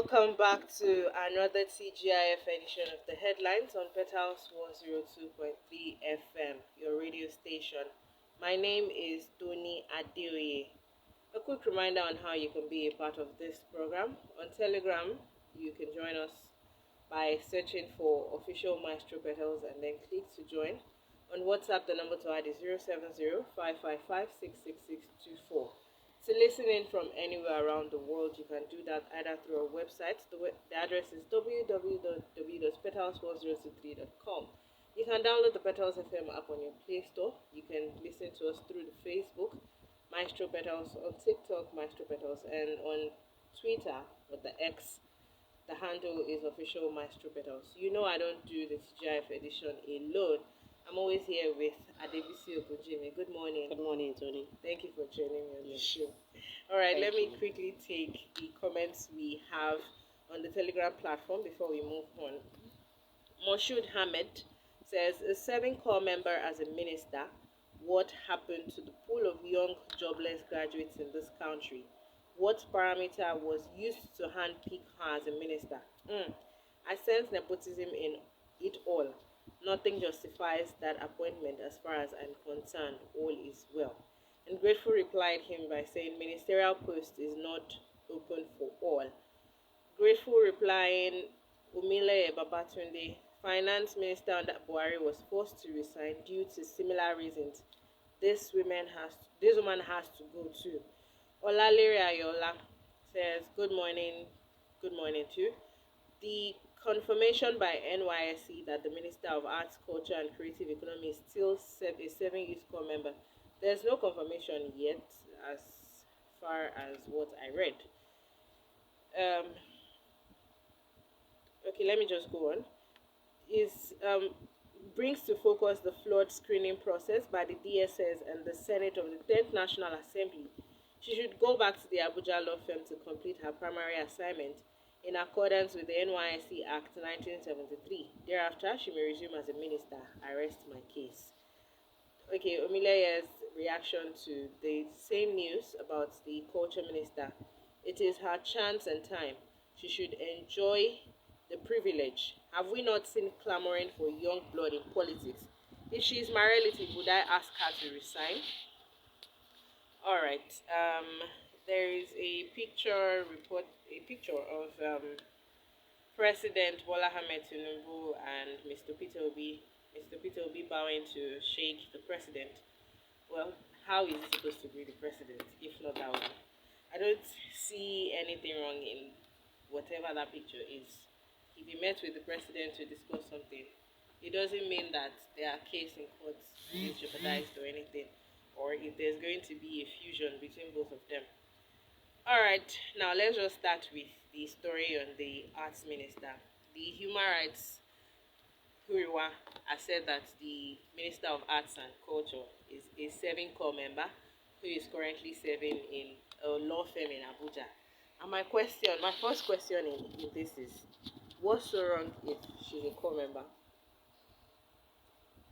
welcome back to another TGIF edition of the headlines on Petals 102.3 FM, your radio station. My name is Tony Adeoye. A quick reminder on how you can be a part of this program. On Telegram, you can join us by searching for official Maestro Petals and then click to join. On WhatsApp, the number to add is 070-555-66624. To listen in from anywhere around the world, you can do that either through our website. The address is www.petals1023.com. You can download the Petals FM app on your Play Store. You can listen to us through the Facebook, Maestro Petals, on TikTok, Maestro Petals, and on Twitter, with the X. The handle is official Maestro Petals. You know I don't do the TGIF edition alone. I'm always here with Adebisi Okojimi. Good morning. Good morning, Tony. Thank you for joining me on the show. All right, let me quickly take the comments we have on the Telegram platform before we move on. Moshood Hamed says, a serving corps member as a minister, what happened to the pool of young jobless graduates in this country? What parameter was used to handpick her as a minister? I sense nepotism in it all. Nothing justifies that appointment as far as I'm concerned. All is well. And Grateful replied him by saying ministerial post is not open for all. Grateful replying, Umile Babatunde, finance minister under Buhari was forced to resign due to similar reasons. This woman has to go too. Olalere Ayola says, good morning too. The confirmation by NYSC that the Minister of Arts, Culture and Creative Economy is still a 7 Youth Corps member. There's no confirmation yet as far as what I read. Okay, let me just go on. Brings to focus the flawed screening process by the DSS and the Senate of the 10th National Assembly. She should go back to the Abuja law firm to complete her primary assignment in accordance with the NYSC Act 1973. Thereafter, she may resume as a minister. I rest my case. Okay, Omileye's reaction to the same news about the culture minister. It is her chance and time. She should enjoy the privilege. Have we not seen clamoring for young blood in politics? If she is my relative, would I ask her to resign? All right. There is a picture of President Bola Ahmed Tinubu and Mr. Peter Obi bowing to shake the president. Well, how is he supposed to be the president if not that one? I don't see anything wrong in whatever that picture is. If he met with the president to discuss something, it doesn't mean that their case in court is jeopardized or anything, or if there's going to be a fusion between both of them. All right, now let's just start with the story on the arts minister. The human rights Huriwa has said that the Minister of Arts and Culture is a serving corps member who is currently serving in a law firm in Abuja. And my first question in this is, what's so wrong if she's a corps member?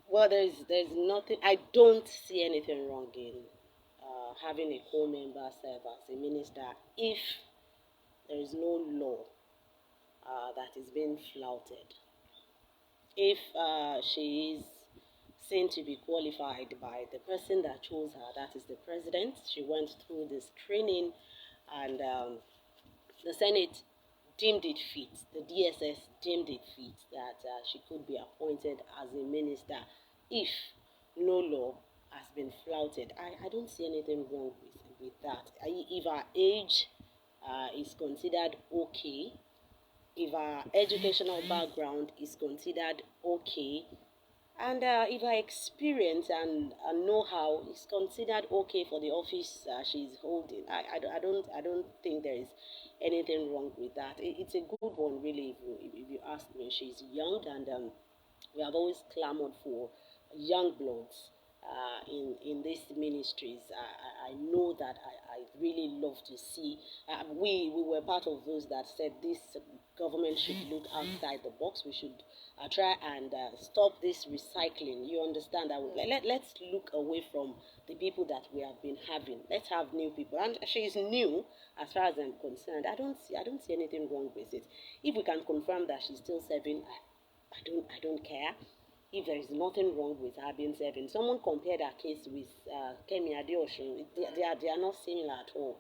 Well, there's nothing. I don't see anything wrong in having a corps member serve as a minister if there is no law that is being flouted. If she is seen to be qualified by the person that chose her, that is the president, she went through the screening and the Senate deemed it fit, the DSS deemed it fit that she could be appointed as a minister if no law has been flouted. I don't see anything wrong with that. If her age is considered okay, if her educational background is considered okay, and if her experience and know-how is considered okay for the office she's holding, I don't think there is anything wrong with that. It's a good one, really. If you ask me, she's young, and we have always clamored for young bloods in these ministries. I know that I really love to see. We were part of those that said this government should look outside the box. We should try and stop this recycling. You understand that? Let's look away from the people that we have been having. Let's have new people. And she is new, as far as I'm concerned. I don't see anything wrong with it. If we can confirm that she's still serving, I don't care. If there is nothing wrong with her being serving, someone compared her case with Kemi Adeosun. They are not similar at all.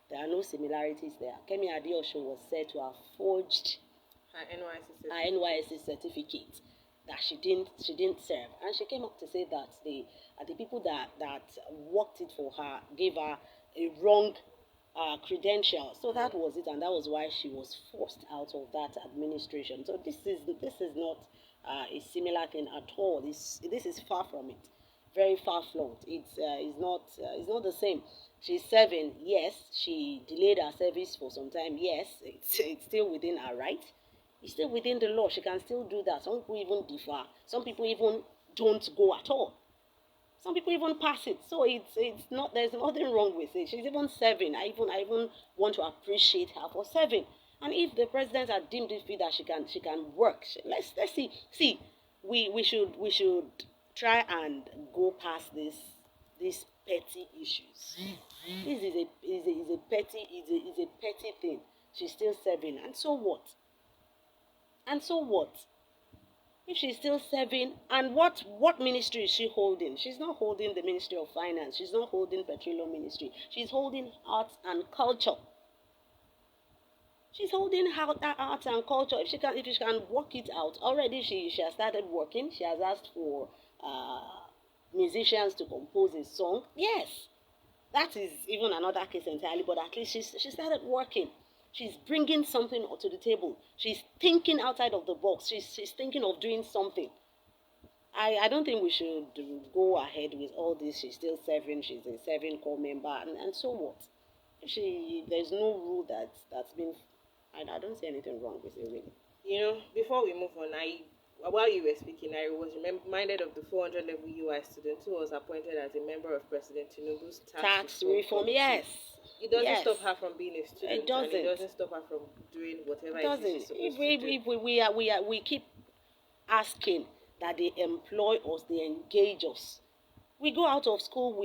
There are no similarities there. Kemi Adeosun was said to have forged her NYSC certificate that she didn't serve, and she came up to say that the people that worked it for her gave her a wrong credential. So that was it, and that was why she was forced out of that administration. So this is not a similar thing at all. This is far from it, very far flung. It's not the same. She's serving, yes. She delayed her service for some time, yes. It's still within her right. It's still within the law. She can still do that. Some people even differ. Some people even don't go at all. Some people even pass it. So it's not. There's nothing wrong with it. She's even serving. I even want to appreciate her for serving. And if the president had deemed it fit that she can work, let's see. See, we should try and go past these petty issues. This is a petty thing. She's still serving, and so what? And so what? If she's still serving, and what ministry is she holding? She's not holding the Ministry of Finance. She's not holding Petroleum Ministry. She's holding Arts and Culture. She's holding arts and culture. If she can work it out, already she has started working. She has asked for musicians to compose a song. Yes, that is even another case entirely. But at least she started working. She's bringing something to the table. She's thinking outside of the box. She's thinking of doing something. I don't think we should go ahead with all this. She's still serving. She's a serving corps member, and so what? There's no rule that's been. I don't see anything wrong with it, really. You know, before we move on, while you were speaking, I was reminded of the 400 level UI student who was appointed as a member of President Tinubu's tax reform. Yes. It doesn't stop her from being a student. It doesn't. And it doesn't stop her from doing whatever it is she's supposed to do. We keep asking that they employ us, they engage us. We go out of school,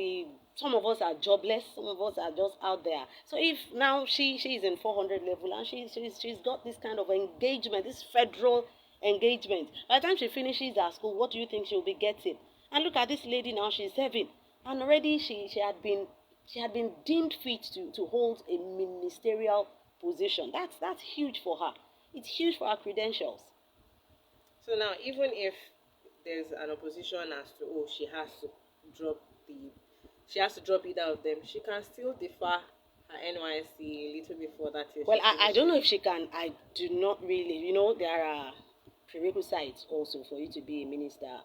some of us are jobless, some of us are just out there. So if now she is in 400 level and she's got this kind of engagement, this federal engagement, by the time she finishes her school, what do you think she'll be getting? And look at this lady now, she's serving, and already she had been deemed fit to hold a ministerial position. That's huge for her. It's huge for her credentials. So now, even if there's an opposition as to she has to drop either of them, she can still defer her NYSC a little bit further. Well, I don't know if she can. I do not really. There are prerequisites also for you to be a minister.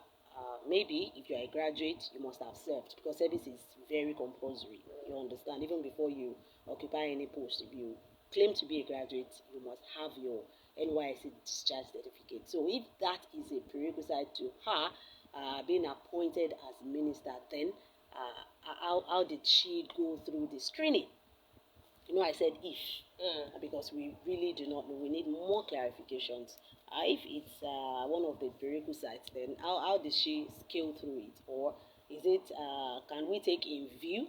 Maybe if you're a graduate, you must have served, because service is very compulsory. You understand? Even before you occupy any post, if you claim to be a graduate, you must have your NYSC discharge certificate. So if that is a prerequisite to her being appointed as minister, then how did she go through the screening? I said if, because we really do not know. We need more clarifications. If it's one of the prerequisites, then how did she scale through it? Or is it, can we take in view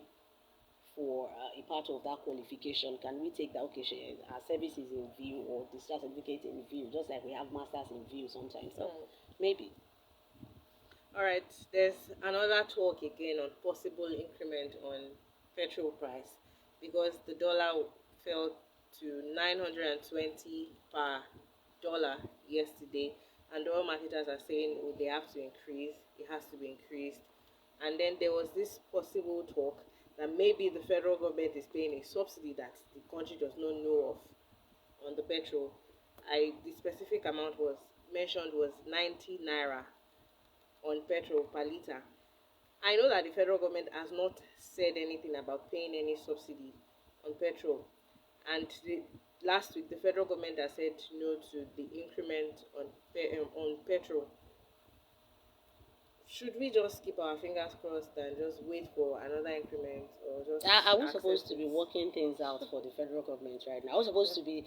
for a part of that qualification? Can we take that, okay, our service is in view, or the certificate in view, just like we have masters in view sometimes. So maybe. All right, there's another talk again on possible increment on petrol price, because the dollar fell to 920 per dollar yesterday, and oil marketers are saying they have to increase, it has to be increased. And then there was this possible talk that maybe the federal government is paying a subsidy that the country does not know of on the petrol. The specific amount was mentioned was 90 naira on petrol per litre. I know that the federal government has not said anything about paying any subsidy on petrol, and last week the federal government has said no to the increment on petrol. should we just keep our fingers crossed and just wait for another increment, or just Are we supposed accept to be it? working things out for the federal government right now? Are we supposed to be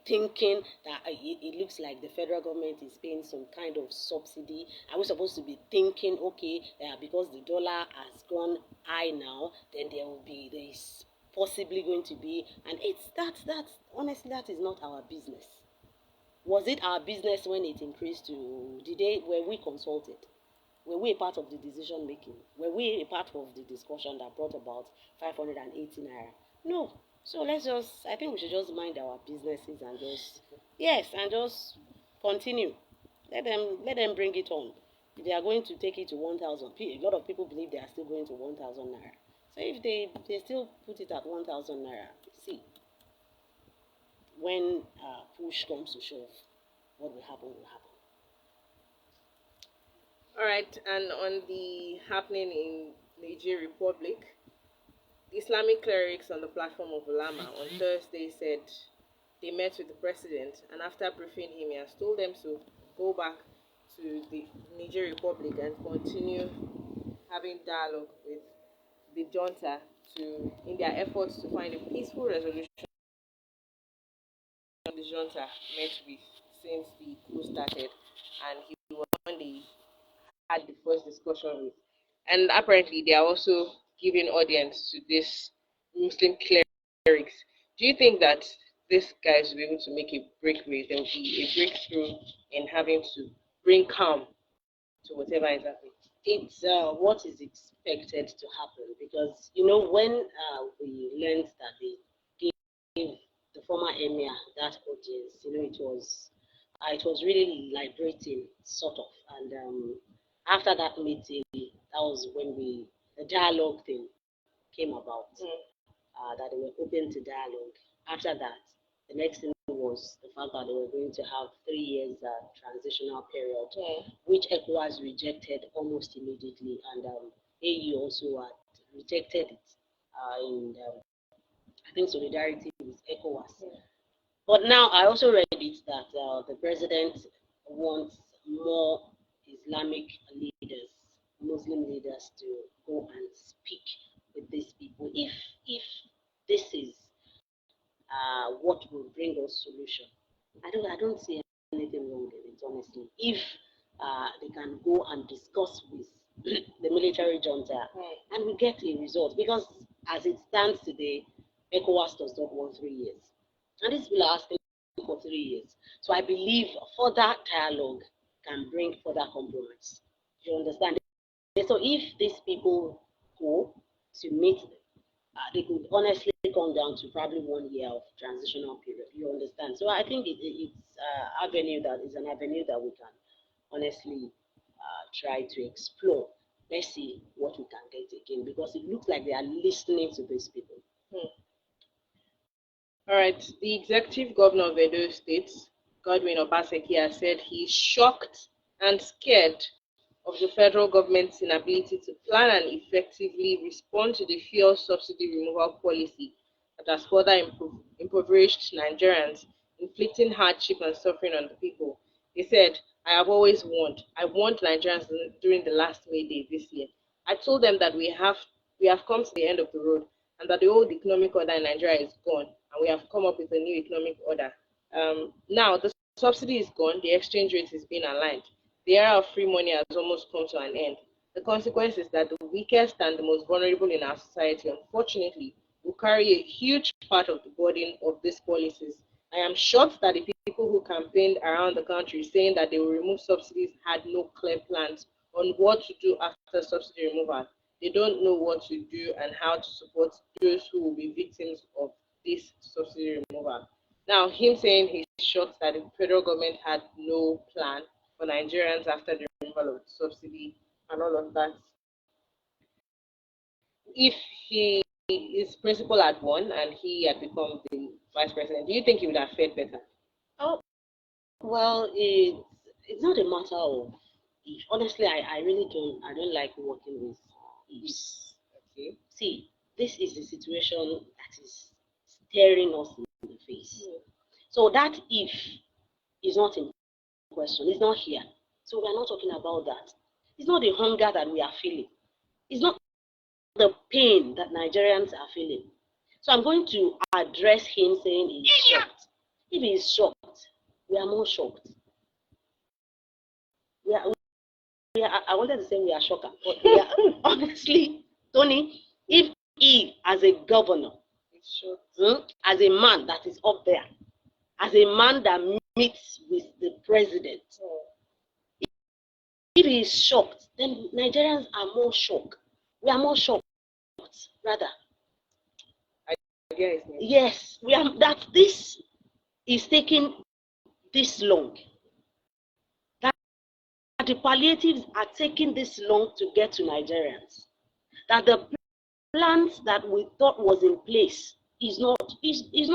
thinking that it looks like the federal government is paying some kind of subsidy? Are we supposed to be thinking, okay, because the dollar has gone high now, then there is possibly going to be, and it's that's honestly that is not our business. Was it our business when it increased to? Were we consulted? Were we a part of the decision making? Were we a part of the discussion that brought about 580 naira? No. So I think we should just mind our businesses and just, yes, and just continue. Let them bring it on. If they are going to take it to 1,000, a lot of people believe they are still going to 1,000 naira. So if they still put it at 1,000 naira, see, when push comes to shove, what will happen will happen. All right, and on the happening in Niger Republic, the Islamic clerics on the platform of Ulama on Thursday said they met with the president, and after briefing him, he has told them to go back to the Niger Republic and continue having dialogue with the junta to in their efforts to find a peaceful resolution the junta met with since the coup started, and he was one they had the first discussion with. And apparently, they are also giving audience to this Muslim clerics. Do you think that these guys will be able to make a breakaway? There will be a breakthrough in having to bring calm to whatever is happening. It's what is expected to happen because you know when we learned that they gave the former emir that audience, you know it was really liberating sort of, and after that meeting, that was when the dialogue thing came about. That they were open to dialogue. After that, the next thing was the fact that they were going to have 3 years transitional period, which ECOWAS rejected almost immediately, and AU also had rejected it in, I think, solidarity with ECOWAS. But now I also read it that the president wants more Islamic leaders, Muslim leaders to go and speak with these people. If this is what will bring us solution. I don't see anything wrong in it, honestly. If they can go and discuss with the military junta and we get a result, because as it stands today, ECOWAS does not want 3 years. And these people are asking for 3 years. So I believe further dialogue can bring further compromise. You understand? So if these people go to meet they could honestly come down to probably 1 year of transitional period. You understand? So I think it's avenue that is an avenue that we can honestly try to explore. Let's see what we can get again because it looks like they are listening to these people. All right, the executive governor of Edo State, Godwin Obaseki, has said he's shocked and scared of the federal government's inability to plan and effectively respond to the fuel subsidy removal policy that has further impoverished Nigerians, inflicting hardship and suffering on the people. He said, I have always warned. I warned Nigerians during the last May Day this year. I told them that we have come to the end of the road and that the old economic order in Nigeria is gone and we have come up with a new economic order. Now the subsidy is gone, the exchange rate is being aligned. The era of free money has almost come to an end. The consequence is that the weakest and the most vulnerable in our society, unfortunately, will carry a huge part of the burden of these policies. I am shocked that the people who campaigned around the country saying that they will remove subsidies had no clear plans on what to do after subsidy removal. They don't know what to do and how to support those who will be victims of this subsidy removal. Now, him saying he's shocked that the federal government had no plan for Nigerians after the removal of the subsidy and all of that. If he his principal had won and he had become the vice president, do you think he would have fared better? Oh, well, it's not a matter of if. Honestly, I really I don't like working with ifs. Okay. See, this is a situation that is staring us in the face. So that if is not in question, it's not here. So we are not talking about that. It's not the hunger that we are feeling. It's not the pain that Nigerians are feeling. So I'm going to address him saying he's shocked. If he's shocked, we are more shocked. I wanted to say we are shocked, but we are honestly, Tony, if he, as a governor, as a man that is up there, as a man that meets with the president, if he is shocked, then Nigerians are more shocked. We are more shocked, rather. Yes, we are, that this is taking this long. That the palliatives are taking this long to get to Nigerians. That the plans that we thought was in place is not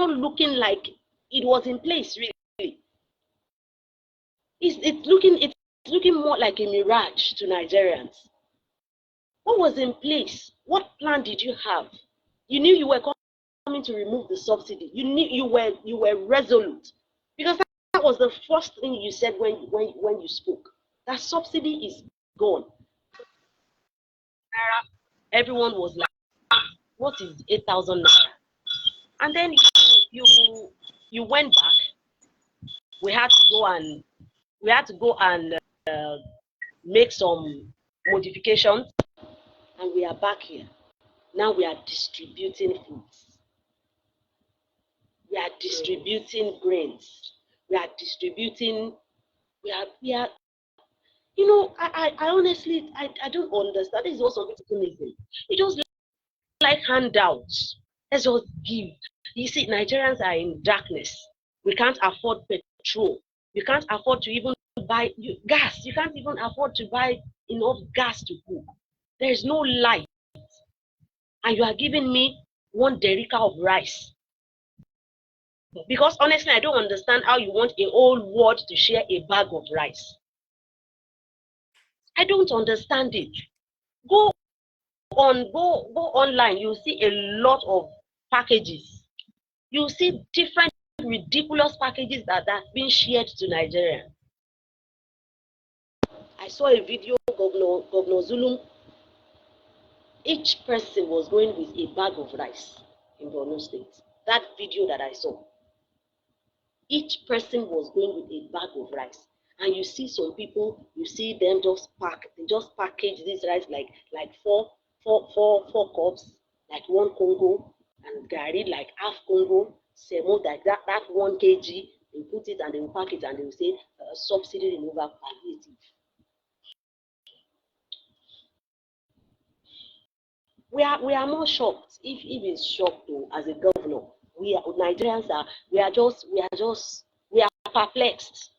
looking like it was in place, really. It's looking more like a mirage to Nigerians. What was in place? What plan did you have? You knew you were coming to remove the subsidy. You knew you were resolute, because that was the first thing you said when you spoke. That subsidy is gone. Everyone was like, "What is 8,000 naira?" And then you went back. We had to go and make some modifications, and we are back here. Now we are distributing foods. We are distributing grains. We are distributing. We are. You know, I honestly, I don't understand. This is what some people think. It just like handouts. Let's just give. You see, Nigerians are in darkness. We can't afford petrol. We can't afford to even buy gas. You can't even afford to buy enough gas to cook. There is no light. And you are giving me 1 derica of rice. Because honestly, I don't understand how you want a whole world to share a bag of rice. I don't understand it. Go online, you'll see a lot of packages. You'll see different ridiculous packages that have been shared to Nigeria. I saw a video, Governor Zulum, each person was going with a bag of rice in Borno State. That video that I saw, each person was going with a bag of rice. And you see some people, you see them just package this rice like four cups, like 1 Congo, and gari like half Congo, semo like that 1 kg. They put it and they will pack it and they will say subsidy removal palliative. We are more shocked. If it's shocked though, as a governor, Nigerians are perplexed.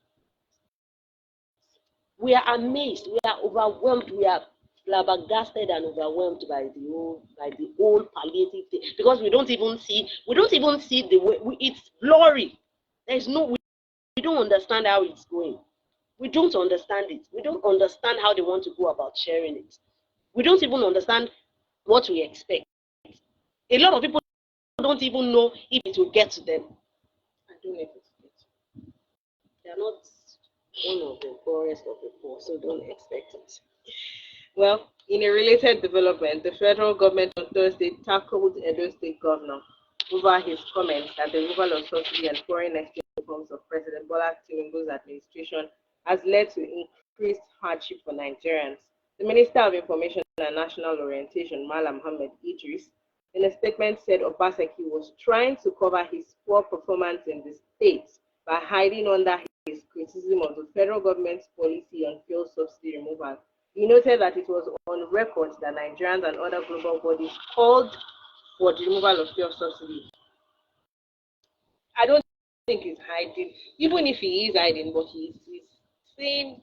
We are amazed. We are overwhelmed. We are flabbergasted and overwhelmed by the whole palliative thing, because we don't even see the way it's blurry. There's no we don't understand how it's going. We don't understand it. We don't understand how they want to go about sharing it. We don't even understand what we expect. A lot of people don't even know if it will get to them. I don't know if it will get. They are not one of the poorest of the poor, so don't expect it. Well, in a related development, the federal government on Thursday tackled Edo State Governor over his comments that the removal of subsidy and foreign exchange reforms of President Bola Tinubu's administration has led to increased hardship for Nigerians. The Minister of Information and National Orientation, Malam Mohammed Idris, in a statement said Obaseki was trying to cover his poor performance in the state by hiding under his criticism of the federal government's policy on fuel subsidy removal. He noted that it was on record that Nigerians and other global bodies called for the removal of fuel subsidy. I don't think he's hiding, even if he is hiding, but he's saying,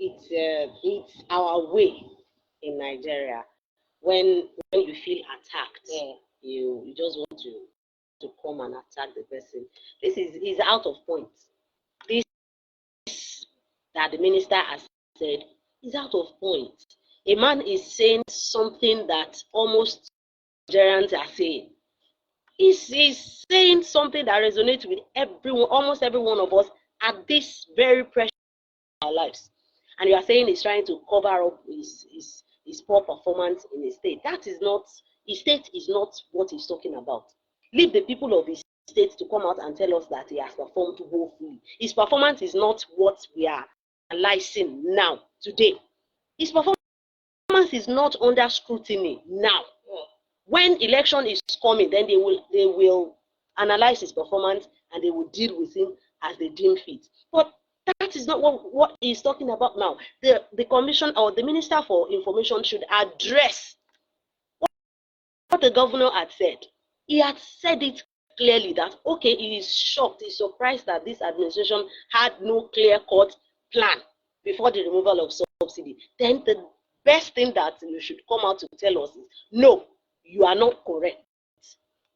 it's our way in Nigeria. When you feel attacked, you just want to come and attack the person. This is out of point. This that the minister has said is out of point. A man is saying something that almost Nigerians are saying. He's saying something that resonates with everyone, almost every one of us at this very precious in our lives. and you are saying he's trying to cover up his poor performance in the state. That is not, his state is not what he's talking about. Leave the people of his state to come out and tell us that he has performed woefully. His performance is not what we are analyzing now, today. His performance is not under scrutiny now. When election is coming, then they will analyze his performance and they will deal with him as they deem fit. But that is not what he's talking about now. The commission or the Minister for Information should address what the governor had said. He had said it clearly that, okay, he is shocked, he's surprised that this administration had no clear-cut plan before the removal of subsidy. Then the best thing that you should come out to tell us is, no, you are not correct.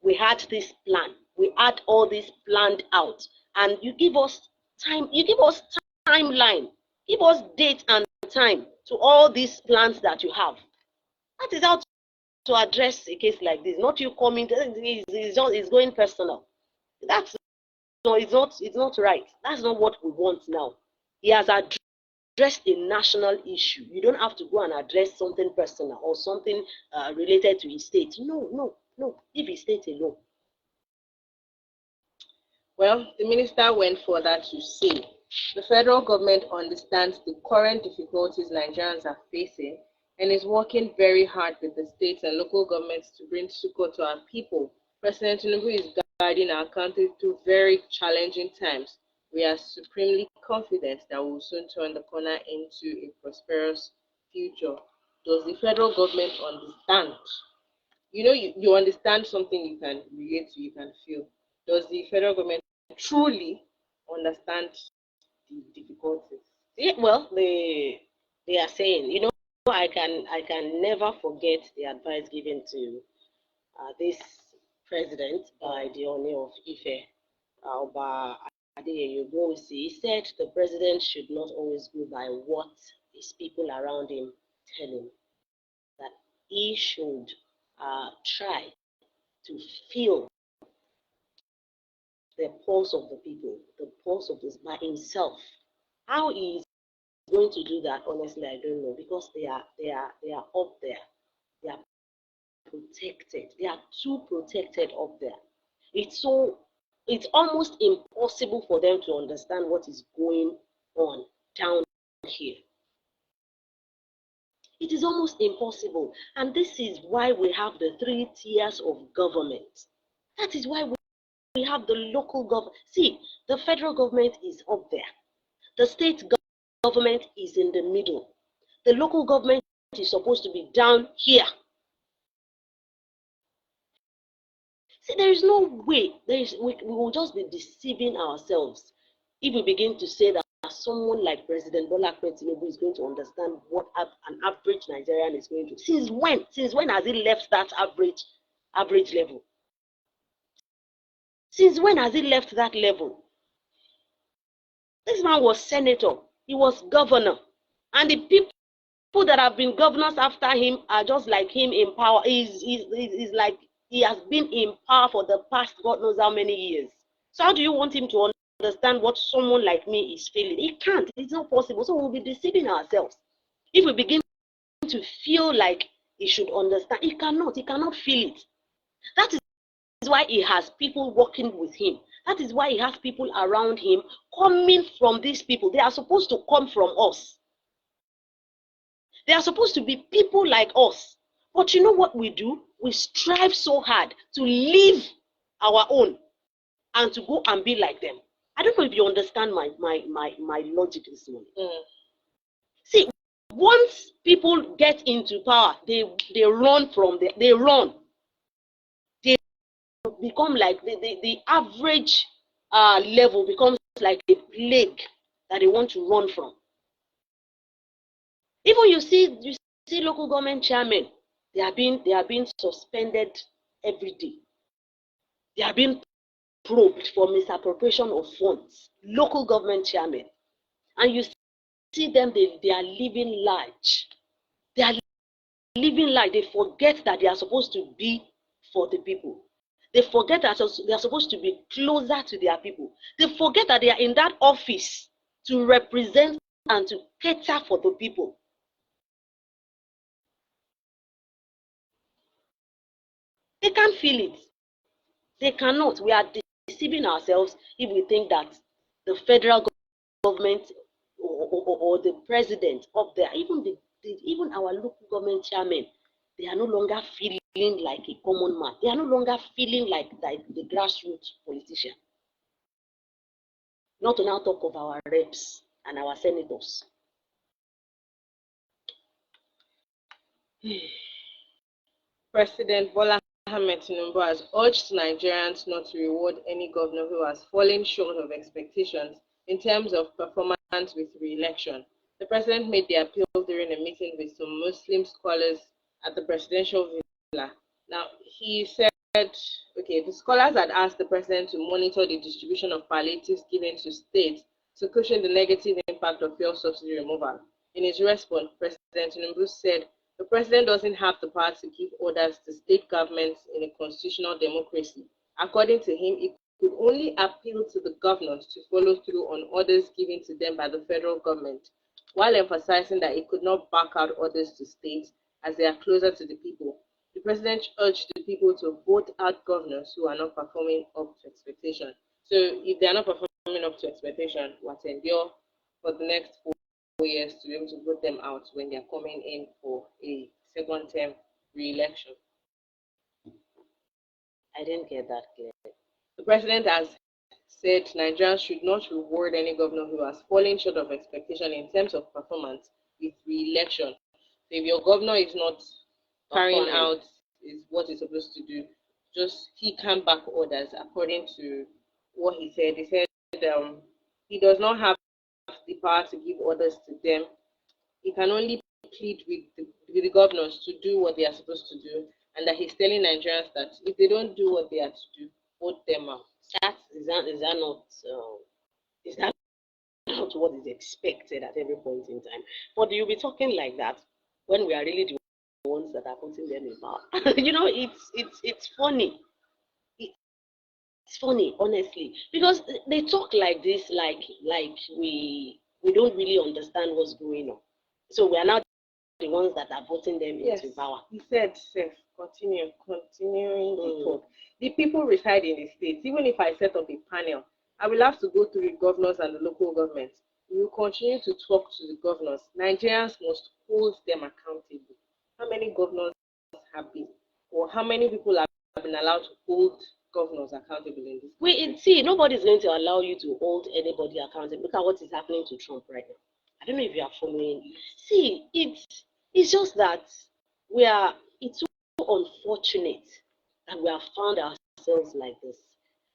We had this plan. We had all this planned out. And you give us time, you give us timeline, give us date and time to all these plans that you have. That is how to address a case like this. Not you coming, it's going personal. That's no, it's not right. That's not what we want now. He has addressed a national issue. You don't have to go and address something personal or something related to his state. No. Leave his state alone. Well, the minister went further to say the federal government understands the current difficulties Nigerians are facing and is working very hard with the states and local governments to bring succor to our people. President Tinubu is guiding our country through very challenging times. We are supremely confident that we will soon turn the corner into a prosperous future. Does the federal government understand? You know, you understand something you can relate to, you can feel. Does the federal government truly understand the difficulties? Yeah, well, they are saying, I can never forget the advice given to this president by the Oni of Ife, Oba Adeyeye. He said the president should not always go by what his people around him tell him, that he should try to feel the pulse of the people, the pulse of this by himself. How he is going to do that, honestly, I don't know, because they are up there. They are protected. They are too protected up there. It's almost impossible for them to understand what is going on down here. It is almost impossible. And this is why we have the 3 tiers of government. That is why we have the local government. See, the federal government is up there. The state government is in the middle. The local government is supposed to be down here. See, there is no way. We will just be deceiving ourselves if we begin to say that someone like President Bola Tinubu is going to understand what an average Nigerian is going to. Since when? Since when has he left that average level? Since when has he left that level? This man was senator. He was governor. And the people that have been governors after him are just like him in power. He's like he has been in power for the past God knows how many years. So how do you want him to understand what someone like me is feeling? He can't. It's not possible. So we'll be deceiving ourselves. If we begin to feel like he should understand, he cannot. He cannot feel it. That is why he has people working with him. That is why he has people around him coming from these people. They are supposed to come from us. They are supposed to be people like us. But you know what we do? We strive so hard to leave our own and to go and be like them. I don't know if you understand my logic this morning. See, once people get into power, they run from there. They run. They become like the average level becomes like a plague that they want to run from. Even you see local government chairmen, they are being suspended every day. They are being probed for misappropriation of funds. Local government chairmen, and you see them, they are living large. They are living large. They forget that they are supposed to be for the people. They forget that they are supposed to be closer to their people. They forget that they are in that office to represent and to cater for the people. They can't feel it. They cannot. We are deceiving ourselves if we think that the federal government or the president up there, even our local government chairmen, they are no longer feeling like a common man. They are no longer feeling like the grassroots politician. Not to now talk of our reps and our senators. President Bola Ahmed Tinubu has urged Nigerians not to reward any governor who has fallen short of expectations in terms of performance with re-election. The president made the appeal during a meeting with some Muslim scholars at the presidential villa. Now, he said, okay, the scholars had asked the president to monitor the distribution of palliatives given to states to cushion the negative impact of fuel subsidy removal. In his response, President Tinubu said the president doesn't have the power to give orders to state governments in a constitutional democracy. According to him, he could only appeal to the governors to follow through on orders given to them by the federal government, while emphasizing that he could not back out orders to states as they are closer to the people. The president urged the people to vote out governors who are not performing up to expectation. So if they are not performing up to expectation, what endure for the next 4 years to be able to vote them out when they are coming in for a second term re-election. I didn't get that clear. The president has said Nigerians should not reward any governor who has fallen short of expectation in terms of performance with re-election. So if your governor is not carrying out is what he's supposed to do, just he can back orders according to what he said. He said he does not have the power to give orders to them. He can only plead with the governors to do what they are supposed to do, and that he's telling Nigerians that if they don't do what they are to do, vote them out. Is that not what is expected at every point in time? But you'll be talking like that when we are really the ones that are putting them in power. It's funny. It's funny, honestly, because they talk like this, like we don't really understand what's going on. So we are now the ones that are voting them into power. He said, continuing the talk. The people reside in the states. Even if I set up a panel, I will have to go through the governors and the local governments. We will continue to talk to the governors. Nigerians must hold them accountable. How many governors have been, or how many people have been allowed to hold governors accountable in this? Nobody's going to allow you to hold anybody accountable. Look at what is happening to Trump right now. I don't know if you are following. See, it's just that it's so unfortunate that we have found ourselves like this.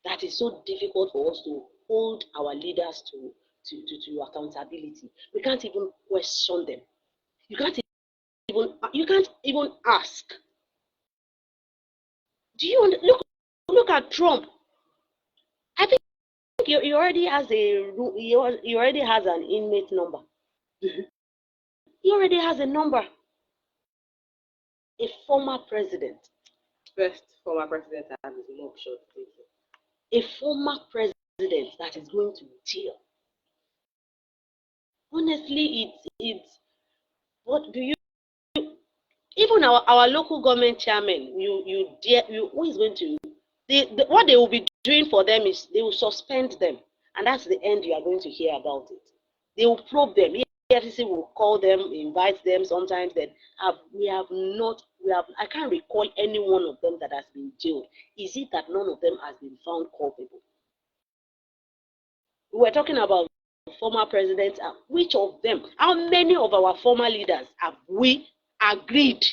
That is so difficult for us to hold our leaders to accountability. We can't even question them. You can't even ask. Do you look at Trump? I think he already has an inmate number. He already has a number. A former president. First former president that has his mugshot taken. A former president that is going to jail. Honestly, it's what do you even our local government chairman, who is going to what they will be doing for them is they will suspend them, and that's the end you are going to hear about it. They will probe them. EFCC will call them, invite them sometimes. That I can't recall any one of them that has been jailed. Is it that none of them has been found culpable? We were talking about former presidents. Which of them? How many of our former leaders have we agreed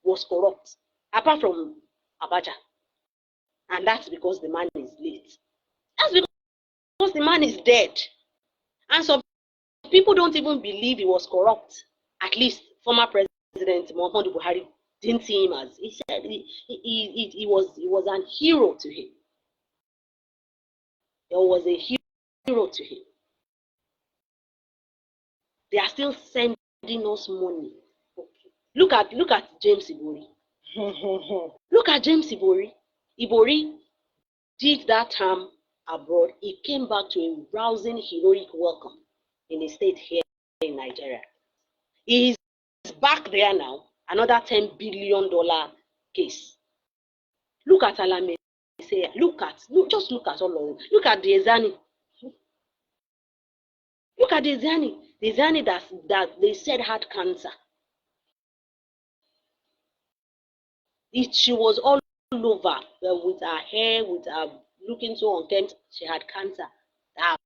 was corrupt? Apart from Abacha. And that's because the man is late. That's because the man is dead. And some people don't even believe he was corrupt. At least former President Muhammadu Buhari didn't see him as, he said he was an hero to him. There was a hero to him. They are still sending us money. Okay. Look at James Ibori. Look at James Ibori. Ibori did that time abroad. He came back to a rousing, heroic welcome in the state here in Nigeria. He is back there now, another $10 billion case. Look at Alame. Just look at all of them. Look at the Ezani. Look at the Ezani that they said had cancer. She was all over with her hair, with her looking so unkempt. She had cancer. Her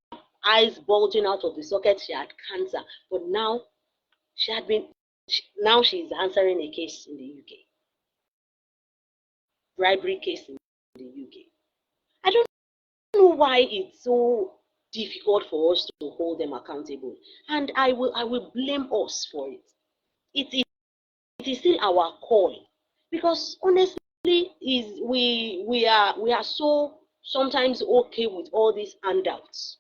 eyes bulging out of the socket. She had cancer. But now now she's answering a case in the UK. Bribery case in the UK. I don't know why it's so difficult for us to hold them accountable, and I will blame us for it. It is still our call, because honestly, we are so sometimes okay with all these handouts.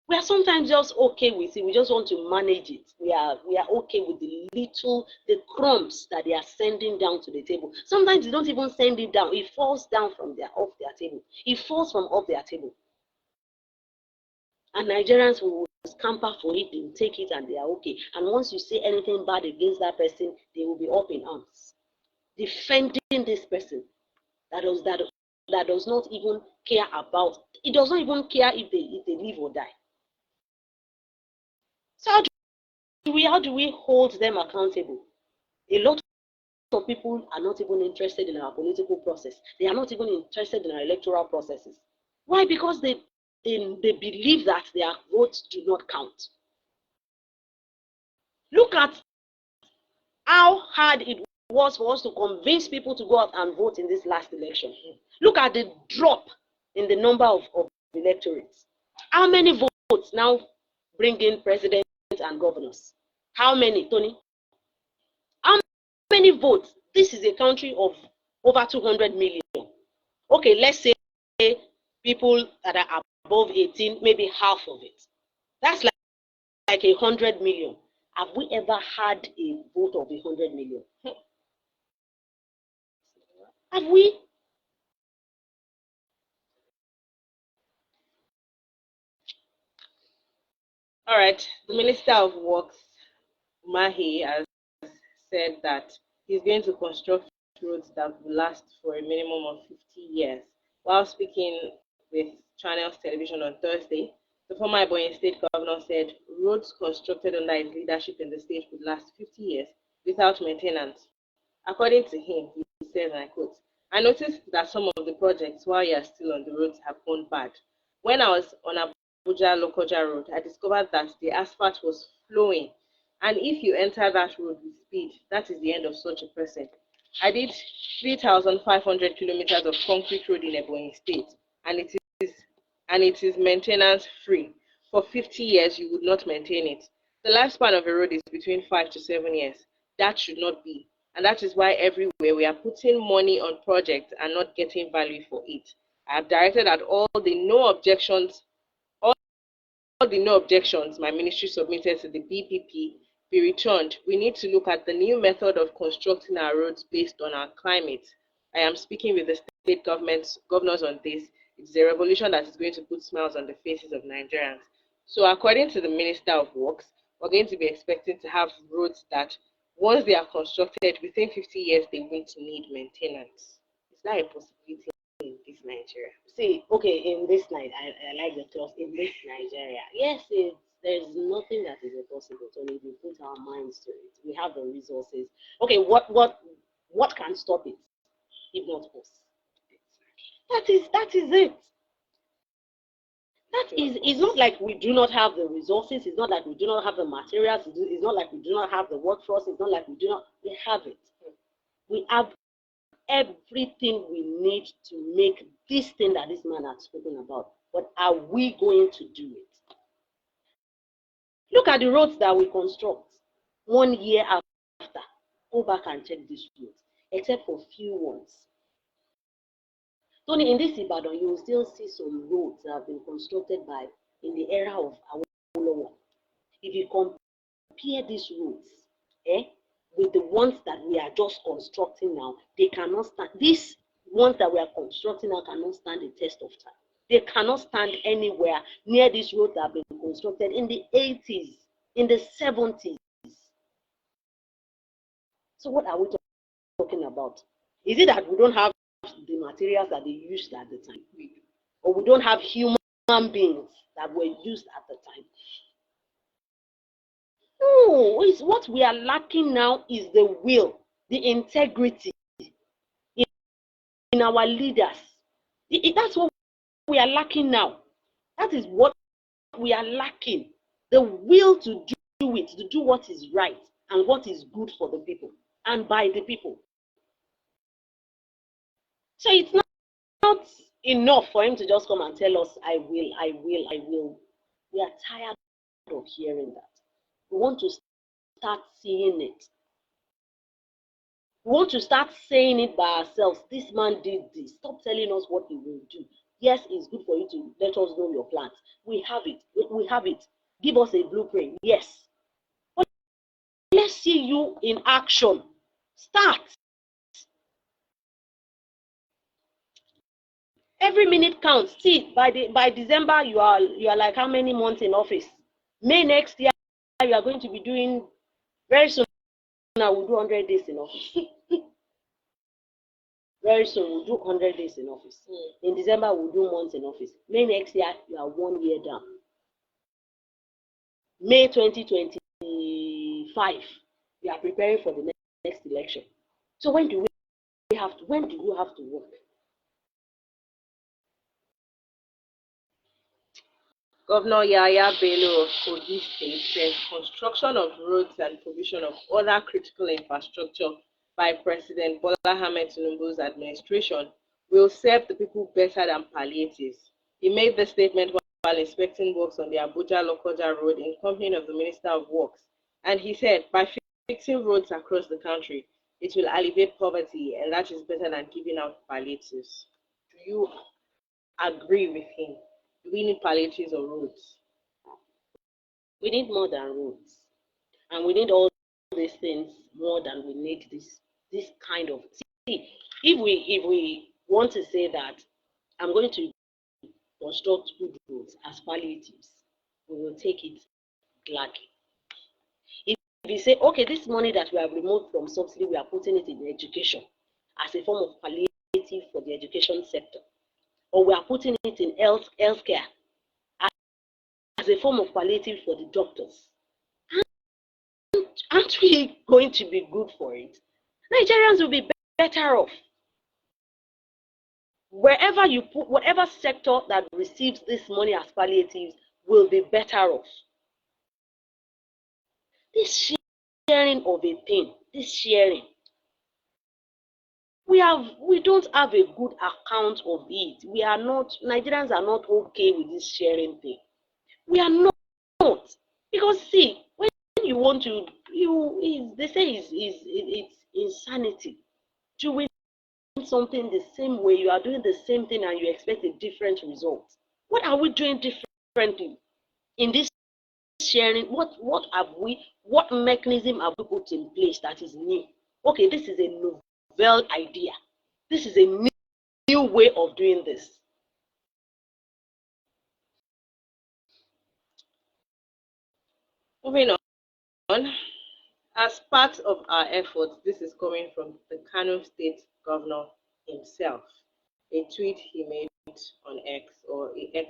We are sometimes just okay with it. We just want to manage it. We are okay with the crumbs that they are sending down to the table. Sometimes they don't even send it down. It falls down from off their table. It falls from off their table. And Nigerians will scamper for it, they will take it, and they are okay. And once you say anything bad against that person, they will be up in arms, defending this person that does not even care about. It does not even care if they live or die. So how do we hold them accountable? A lot of people are not even interested in our political process. They are not even interested in our electoral processes. Why? Because they believe that their votes do not count. Look at how hard it was for us to convince people to go out and vote in this last election. Look at the drop in the number of electorates. How many votes now bring in presidents and governors? How many, Tony? How many votes? This is a country of over 200 million. Okay, let's say people that are above 18, maybe half of it. That's like 100 million. Have we ever had a vote of 100 million? Have we? All right. The Minister of Works, Mahi, has said that he's going to construct roads that will last for a minimum of 50 years. While speaking with Channels Television on Thursday, the former Ebonyi State Governor said roads constructed under his leadership in the state would last 50 years without maintenance. According to him, he says, and I quote, "I noticed that some of the projects while you are still on the roads have gone bad. When I was on Abuja Lokoja Road, I discovered that the asphalt was flowing. And if you enter that road with speed, that is the end of such a person. I did 3,500 kilometers of concrete road in Ebonyi State, and it is maintenance free. For 50 years, you would not maintain it. The lifespan of a road is between 5 to 7 years. That should not be. And that is why everywhere we are putting money on projects and not getting value for it. I have directed that all the no objections my ministry submitted to the BPP be returned. We need to look at the new method of constructing our roads based on our climate. I am speaking with the state governors on this. It's a revolution that is going to put smiles on the faces of Nigerians." So according to the Minister of Works, we're going to be expecting to have roads that, once they are constructed, within 50 years, they won't need maintenance. Is that a possibility in this Nigeria? See, okay, in this night, I like the clause, in this Nigeria. Yes, there's nothing that is impossible. So if we put our minds to it, we have the resources. Okay, what can stop it if not us? That is it. That is, it's not like we do not have the resources, it's not like we do not have the materials, it's not like we do not have the workforce, it's not like we have it. We have everything we need to make this thing that this man has spoken about. But are we going to do it? Look at the roads that we construct 1 year after. Go back and check these roads, except for few ones. Tony, in this Ibadan, you will still see some roads that have been constructed in the era of Awolowo. If you compare these roads, with the ones that we are just constructing now, they cannot stand. These ones that we are constructing now cannot stand the test of time. They cannot stand anywhere near these roads that have been constructed in the 80s, in the 70s. So what are we talking about? Is it that we don't have the materials that they used at the time? Or we don't have human beings that were used at the time? No, it's what we are lacking now is the will, the integrity in our leaders. That's what we are lacking now. That is what we are lacking. The will to do it, to do what is right and what is good for the people and by the people. So it's not enough for him to just come and tell us, I will, I will, I will. We are tired of hearing that. We want to start seeing it. We want to start saying it by ourselves. This man did this. Stop telling us what he will do. Yes, it's good for you to let us know your plans. We have it. We have it. Give us a blueprint. Yes. But let's see you in action. Start. Every minute counts. See, by December, you are like how many months in office? May next year, you are going to be doing very soon. Now we'll do 100 days in office. Very soon we'll do 100 days in office. In December, we'll do months in office. May next year, you are 1 year down. May 2025, we are preparing for the next election. So when do you have to work? Governor Yahaya Bello of Kogi State says construction of roads and provision of other critical infrastructure by President Bola Ahmed Tinubu's administration will serve the people better than palliatives. He made the statement while inspecting works on the Abuja-Lokoja Road in company of the Minister of Works. And he said, by fixing roads across the country, it will alleviate poverty, and that is better than giving out palliatives. Do you agree with him? Do we need palliatives or roads? We need more than roads. And we need all these things more than we need this kind of. See, if we want to say that I'm going to construct good roads as palliatives, we will take it gladly. If we say, okay, this money that we have removed from subsidy, we are putting it in education as a form of palliative for the education sector, or we are putting it in healthcare as a form of palliative for the doctors, aren't we going to be good for it? Nigerians will be better off. Wherever you put, whatever sector that receives this money as palliatives will be better off. This sharing of a thing, this sharing, we don't have a good account of it. Nigerians are not okay with this sharing thing. We are not. Because see, when you want to, they say it's insanity. Doing something the same way, you are doing the same thing and you expect a different result. What are we doing differently in this sharing? What mechanism have we put in place that is new? Okay, this is a novel idea. This is a new way of doing this. Moving on, as part of our efforts, this is coming from the Kano State Governor himself. A tweet he made on X, or an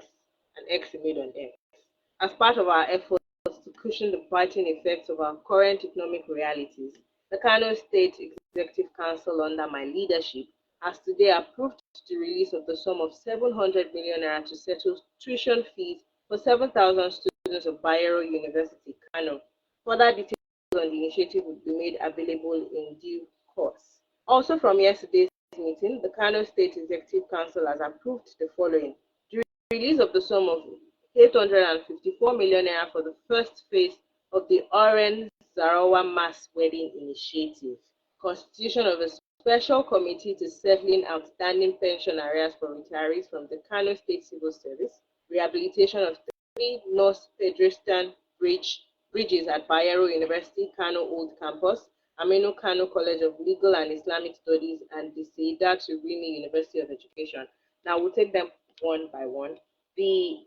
X he made on X. As part of our efforts to cushion the biting effects of our current economic realities, the Kano State Executive Council, under my leadership, has today approved the release of the sum of 700 million naira to settle tuition fees for 7,000 students of Bayero University, Kano. Further details on the initiative will be made available in due course. Also, from yesterday's meeting, the Kano State Executive Council has approved the following: the release of the sum of 854 million naira for the first phase of the Oren Zarawa Mass Wedding Initiative, constitution of a special committee to settling outstanding pension arrears for retirees from the Kano State Civil Service, rehabilitation of 3 North Pedestrian bridges at Bayero University, Kano Old Campus, Aminu Kano College of Legal and Islamic Studies, and the Seidat Rimi University of Education. Now we'll take them one by one. The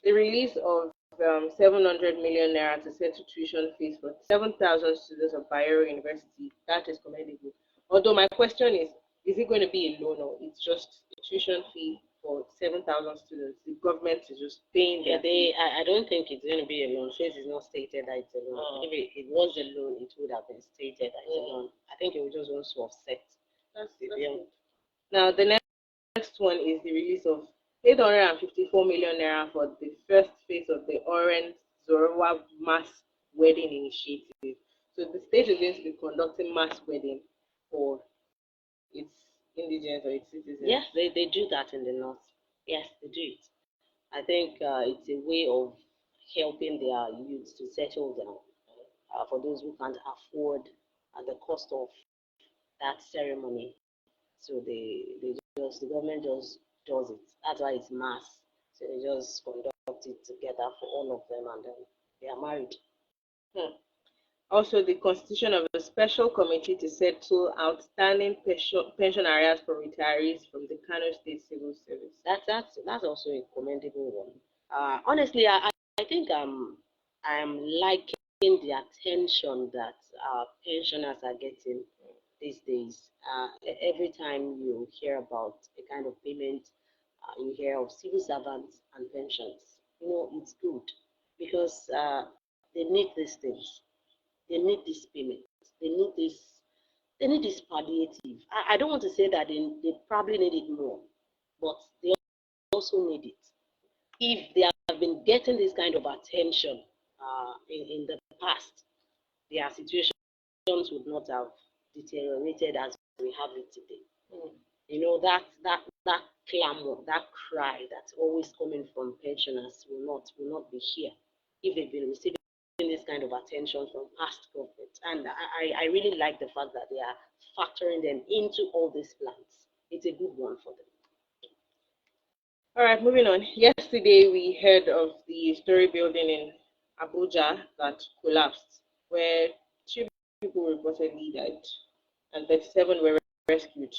release of 700 million naira to settle tuition fees for 7,000 students of Bayero University, that is commendable. Although my question is it going to be a loan or it's just a tuition fee for 7,000 students? The government is just paying Yeah, their fee. I don't think it's going to be a loan since it's not stated that it's a loan. If it was a loan, it would have been stated that it's a loan. I think it would just want to offset. That's Yeah. good. Now, the next one is the release of 854 million naira for the first phase of the Orange Zorowa Mass Wedding Initiative. So the state is going to be conducting mass wedding for its indigents or its citizens. Yes, they do that in the north. Yes, they do it. I think it's a way of helping their youth to settle down. For those who can't afford the cost of that ceremony, so the government just does it. That's why it's mass. So they just conduct it together for all of them, and then they are married. Also, the constitution of a special committee to settle outstanding pension arrears for retirees from the Kano State Civil Service. That's also a commendable one. Honestly, I think I'm liking the attention that pensioners are getting these days. Every time you hear about a kind of payment, you hear of civil servants and pensions. It's good because they need these things. They need this payment. They need this. They need this palliative. I don't want to say that they probably need it more, but they also need it. If they have been getting this kind of attention in the past, their situations would not have deteriorated as we have it today. That clamor, that cry that's always coming from pensioners will not be here if they've been receiving this kind of attention from past governments. And I really like the fact that they are factoring them into all these plans. It's a good one for them. All right, moving on. Yesterday, we heard of the story building in Abuja that collapsed, where 2 people reportedly died and 37 were rescued.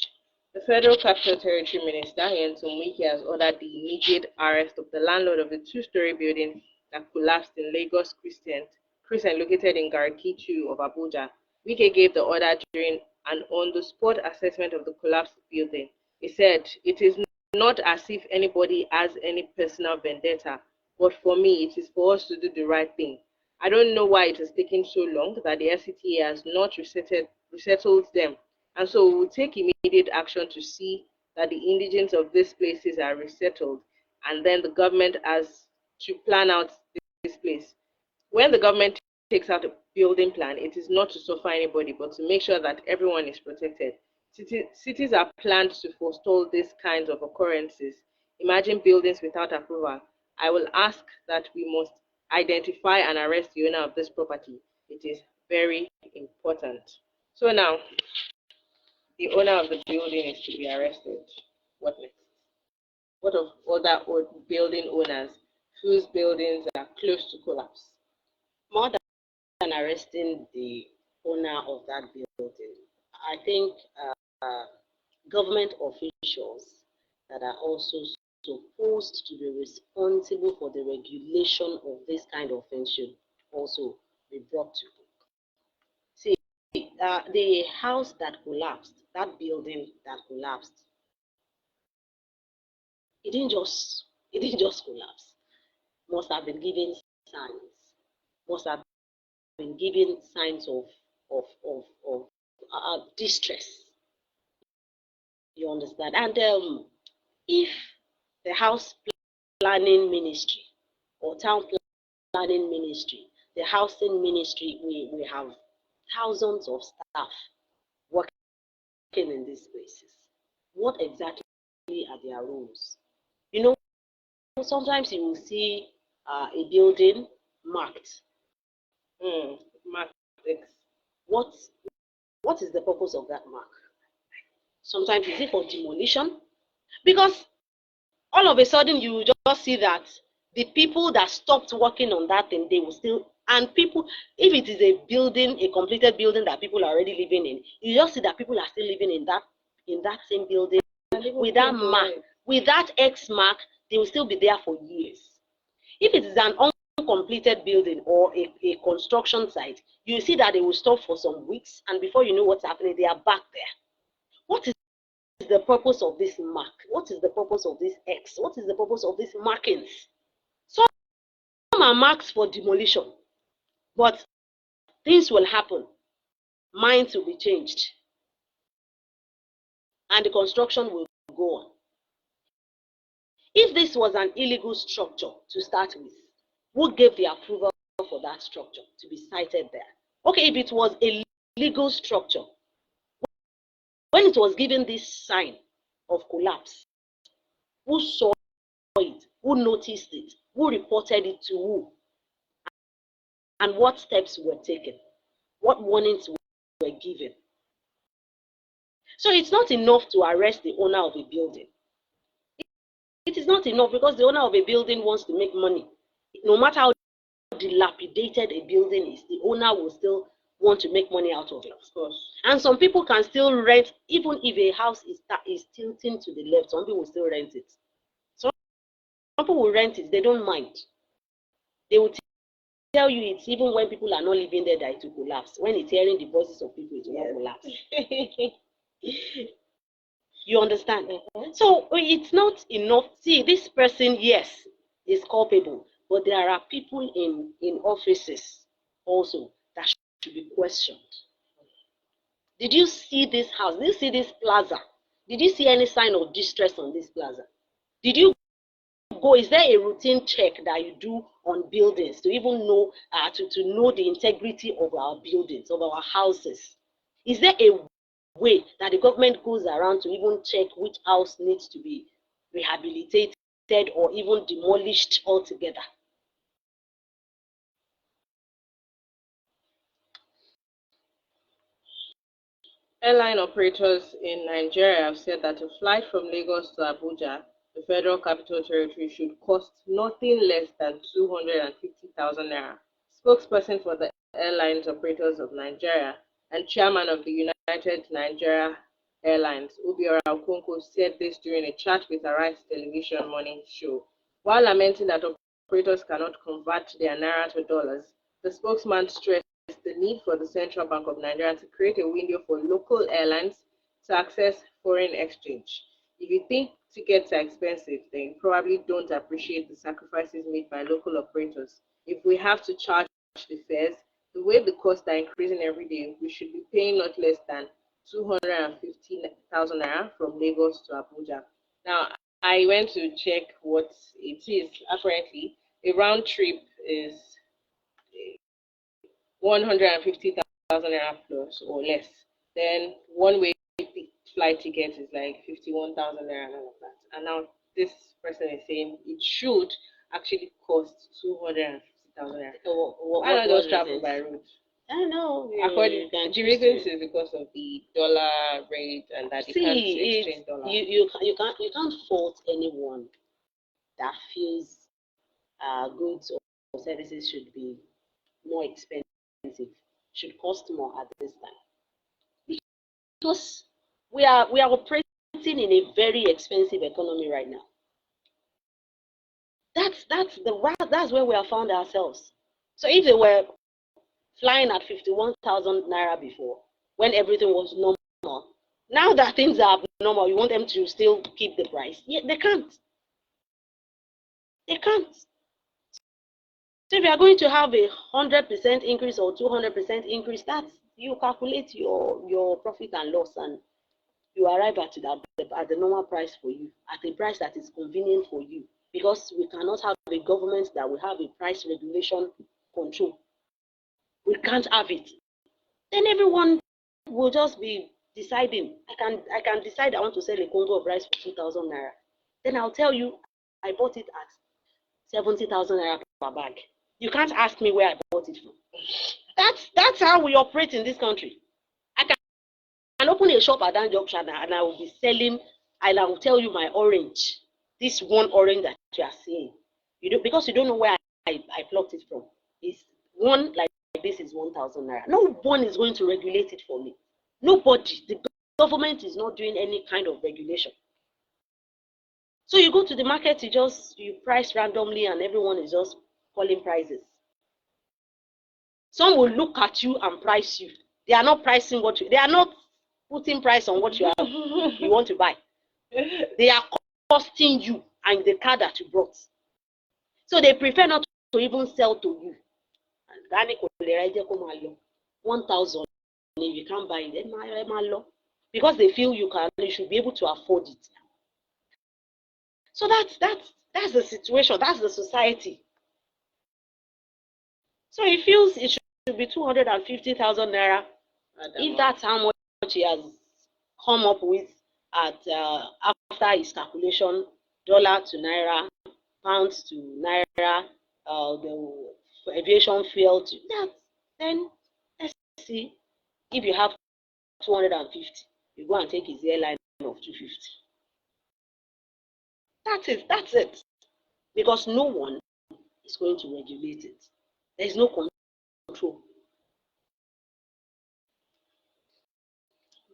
The Federal Capital Territory Minister, Nyesom Wike, has ordered the immediate arrest of the landlord of the 2-story building that collapsed in Lagos Crescent located in Garki 2 of Abuja. Wike gave the order during an on-the-spot assessment of the collapsed building. He said, "It is not as if anybody has any personal vendetta, but for me, it is for us to do the right thing. I don't know why it has taken so long that the FCTA has not resettled them, and so we will take immediate action to see that the indigents of these places are resettled, and then the government has to plan out this place. When the government takes out a building plan, it is not to suffer anybody, but to make sure that everyone is protected. Cities are planned to forestall these kinds of occurrences. Imagine buildings without approval. I will ask that we must identify and arrest the owner of this property. It is very important." So now, the owner of the building is to be arrested. What next? What of other building owners whose buildings are close to collapse? More than arresting the owner of that building, I think government officials that are also supposed to be responsible for the regulation of this kind of thing should also be brought to book. See, the house that collapsed, that building that collapsed, it didn't just collapse. Must have been given signs. Must have been given signs of distress. You understand? And if the house planning ministry or town planning ministry, the housing ministry, we have thousands of staff working in these places. What exactly are their roles? Sometimes you will see a building marked. Mark X. What is the purpose of that mark? Sometimes is it for demolition? Because all of a sudden you just see that the people that stopped working on that thing, they will still, and people, if it is a building, a completed building that people are already living in, you just see that people are still living in that same building with that mark with that X mark, they will still be there for years. If it is an uncompleted building or a construction site, you see that they will stop for some weeks, and before you know what's happening, they are back there. What is the purpose of this mark? What is the purpose of this X? What is the purpose of these markings? Some are marks for demolition, but things will happen. Minds will be changed, and the construction will go on. If this was an illegal structure to start with, who gave the approval for that structure to be sited there? Okay, if it was a legal structure, when it was given this sign of collapse, who saw it? Who noticed it? Who reported it to who? And what steps were taken? What warnings were given? So it's not enough to arrest the owner of a building. It is not enough, because the owner of a building wants to make money. No matter how dilapidated a building is, the owner will still want to make money out of it. Of course. And some people can still rent, even if a house is tilting to the left, some people will still rent it. Some people will rent it, they don't mind. They will tell you it's even when people are not living there that it will collapse. When it's hearing the voices of people, it will not collapse. You understand? So it's not enough. See, this person, yes, is culpable, but there are people in offices also that should be questioned. Did you see this house? Did you see this plaza? Did you see any sign of distress on this plaza? Did you go? Is there a routine check that you do on buildings to even know to know the integrity of our buildings, of our houses? Is there a way that the government goes around to even check which house needs to be rehabilitated or even demolished altogether? Airline operators in Nigeria have said that a flight from Lagos to Abuja, the Federal Capital Territory, should cost nothing less than 250,000 naira. Spokesperson for the Airlines Operators of Nigeria and chairman of the United Nigeria Airlines, Obiora Okonkwo, said this during a chat with Arise Television morning show. While lamenting that operators cannot convert their naira to dollars, the spokesman stressed the need for the Central Bank of Nigeria to create a window for local airlines to access foreign exchange. If you think tickets are expensive, then you probably don't appreciate the sacrifices made by local operators. If we have to charge the fares, the way the costs are increasing every day, we should be paying not less than 250,000 naira from Lagos to Abuja. Now, I went to check what it is. Apparently, a round trip is 150,000 naira plus or less. Then one way flight ticket is like 51,000 naira and all of that. And now this person is saying it should actually cost 250,000 naira. Why not just travel by road? I don't know. According the reasons is because of the dollar rate and that you can't exchange dollar. You can't fault anyone that feels goods or services should be more expensive, should cost more at this time, because we are operating in a very expensive economy right now. That's where we have found ourselves. So if they were flying at 51,000 naira before, when everything was normal, now that things are abnormal, you want them to still keep the price? Yeah, they can't. They can't. So if you are going to have 100% increase or 200% increase, that's, you calculate your profit and loss, and you arrive at the normal price for you, at a price that is convenient for you. Because we cannot have a government that will have a price regulation control. We can't have it. Then everyone will just be deciding. I can decide I want to sell a Congo of rice for 2,000 naira. Then I'll tell you I bought it at 70,000 naira per bag. You can't ask me where I bought it from. That's how we operate in this country. I can open a shop at that junction and I will be selling, and I will tell you my orange. This one orange that you are seeing. Because you don't know where I plucked it from. It's one like this is 1,000 naira. No one is going to regulate it for me. Nobody. The government is not doing any kind of regulation. So you go to the market, you price randomly and everyone is just calling prices. Some will look at you and price you. They are not pricing they are not putting price on what you want to buy. They are costing you and the car that you brought. So they prefer not to even sell to you. 1,000 if you can't buy it, because they feel you should be able to afford it. So that's the situation. That's the society. So he feels it should be 250,000 naira. If that's how much he has come up with after his calculation, dollar to naira, pounds to naira, the aviation fuel to that, then let's see if you have 250, you go and take his airline of 250. That's it. Because no one is going to regulate it. There is no control.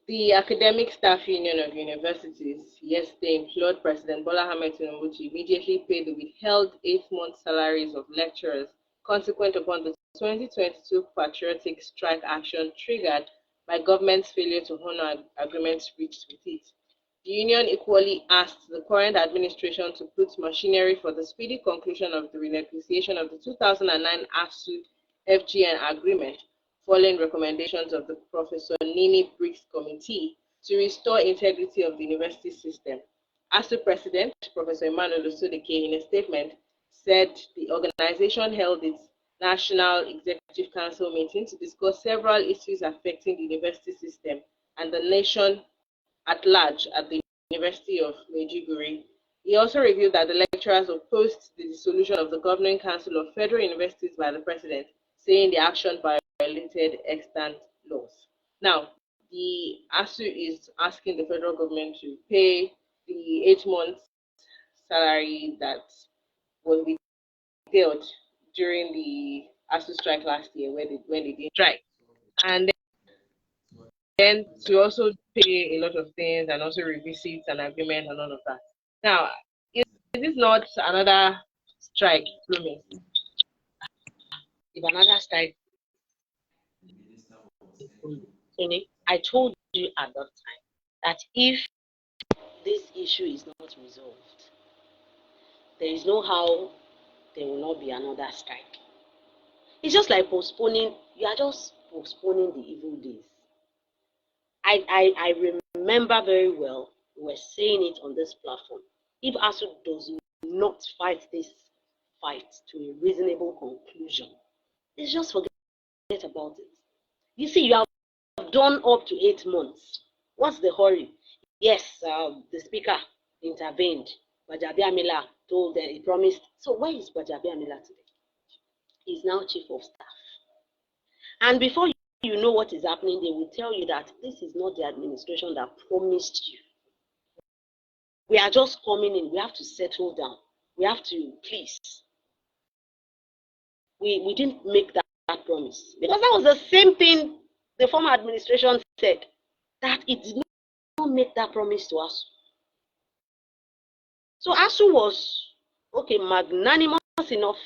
The Academic Staff Union of Universities yesterday implored President Bola Ahmed Tinubu to immediately pay the withheld 8-month salaries of lecturers consequent upon the 2022 patriotic strike action triggered by government's failure to honor agreements reached with it. The union equally asked the current administration to put machinery for the speedy conclusion of the renegotiation of the 2009 ASU-FGN agreement, following recommendations of the Professor Nini Briggs Committee to restore integrity of the university system. ASU President Professor Emmanuel Osodeke, in a statement, said the organization held its National Executive Council meeting to discuss several issues affecting the university system and the nation at large at the University of Maiduguri. He also revealed that the lecturers opposed the dissolution of the Governing Council of Federal Universities by the President, saying the action violated extant laws. Now, the ASU is asking the federal government to pay the 8 months salary that was withheld during the ASU strike last year when they did strike. And then to also pay a lot of things and also revisit an agreement and all of that. Now, is this not another strike, Lumi? If another strike, I told you at that time that if this issue is not resolved, there is no how there will not be another strike. It's just like postponing, you are just postponing the evil days. I remember very well, we were saying it on this platform. If ASU does not fight this fight to a reasonable conclusion, let's just forget about it. You see, you have done up to 8 months. What's the hurry? Yes, the speaker intervened. Gbajabiamila told them, he promised. So where is Gbajabiamila today? He's now chief of staff. And before you know what is happening, they will tell you that this is not the administration that promised you. We are just coming in. We have to settle down. We have to, please. We didn't make that promise. Because that was the same thing the former administration said, that it did not make that promise to us. So ASU was, magnanimous enough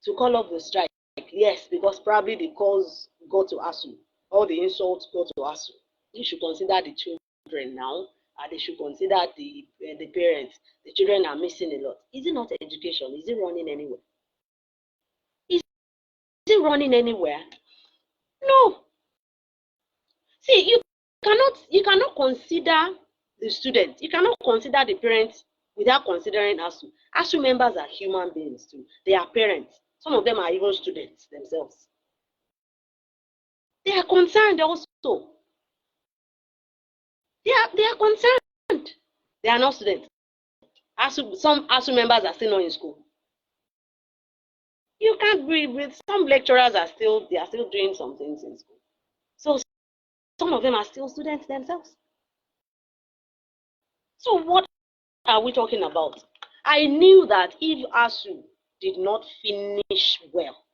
to call off the strike. Yes, because probably the calls go to ASU. All the insults go to ASU. You should consider the children now. They should consider the parents. The children are missing a lot. Is it not education? Is it running anywhere? Is it running anywhere? No. See, you cannot consider the students. You cannot consider the parents without considering ASU. ASU members are human beings too. They are parents. Some of them are even students themselves. They are concerned also. They are concerned. They are not students. Some ASU members are still not in school. You can't breathe with some lecturers are still doing some things in school. So some of them are still students themselves. So what are we talking about? I knew that if ASU did not finish well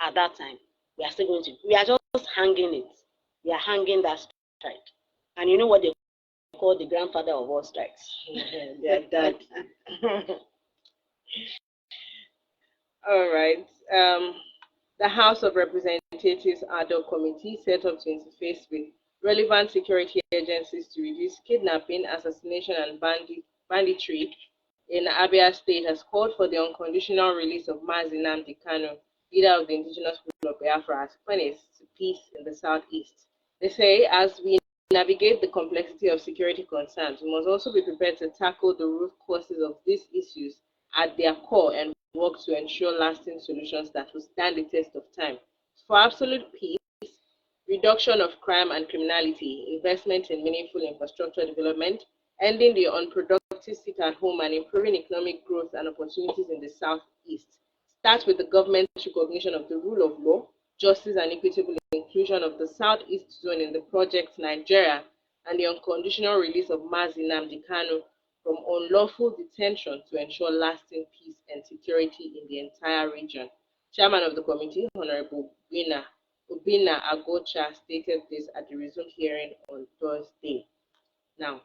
at that time, we are just hanging it. We are hanging that strike. And you know what they call the grandfather of all strikes? Their dad. All right. The House of Representatives ad hoc committee set up to interface with relevant security agencies to reduce kidnapping, assassination, and banditry in Abia State has called for the unconditional release of Mazi Nnamdi Kanu, leader of the indigenous people of Biafra, as furnace to peace in the southeast. They say, as we navigate the complexity of security concerns, we must also be prepared to tackle the root causes of these issues at their core and work to ensure lasting solutions that will stand the test of time. For absolute peace, reduction of crime and criminality, investment in meaningful infrastructure development, ending the unproductive sit-at-home and improving economic growth and opportunities in the Southeast. Start with the government's recognition of the rule of law, justice and equitable inclusion of the Southeast zone in the project Nigeria, and the unconditional release of Mazi Nnamdi Kanu from unlawful detention to ensure lasting peace and security in the entire region. Chairman of the committee, Honorable Ubina Agocha, stated this at the resumed hearing on Thursday. Now,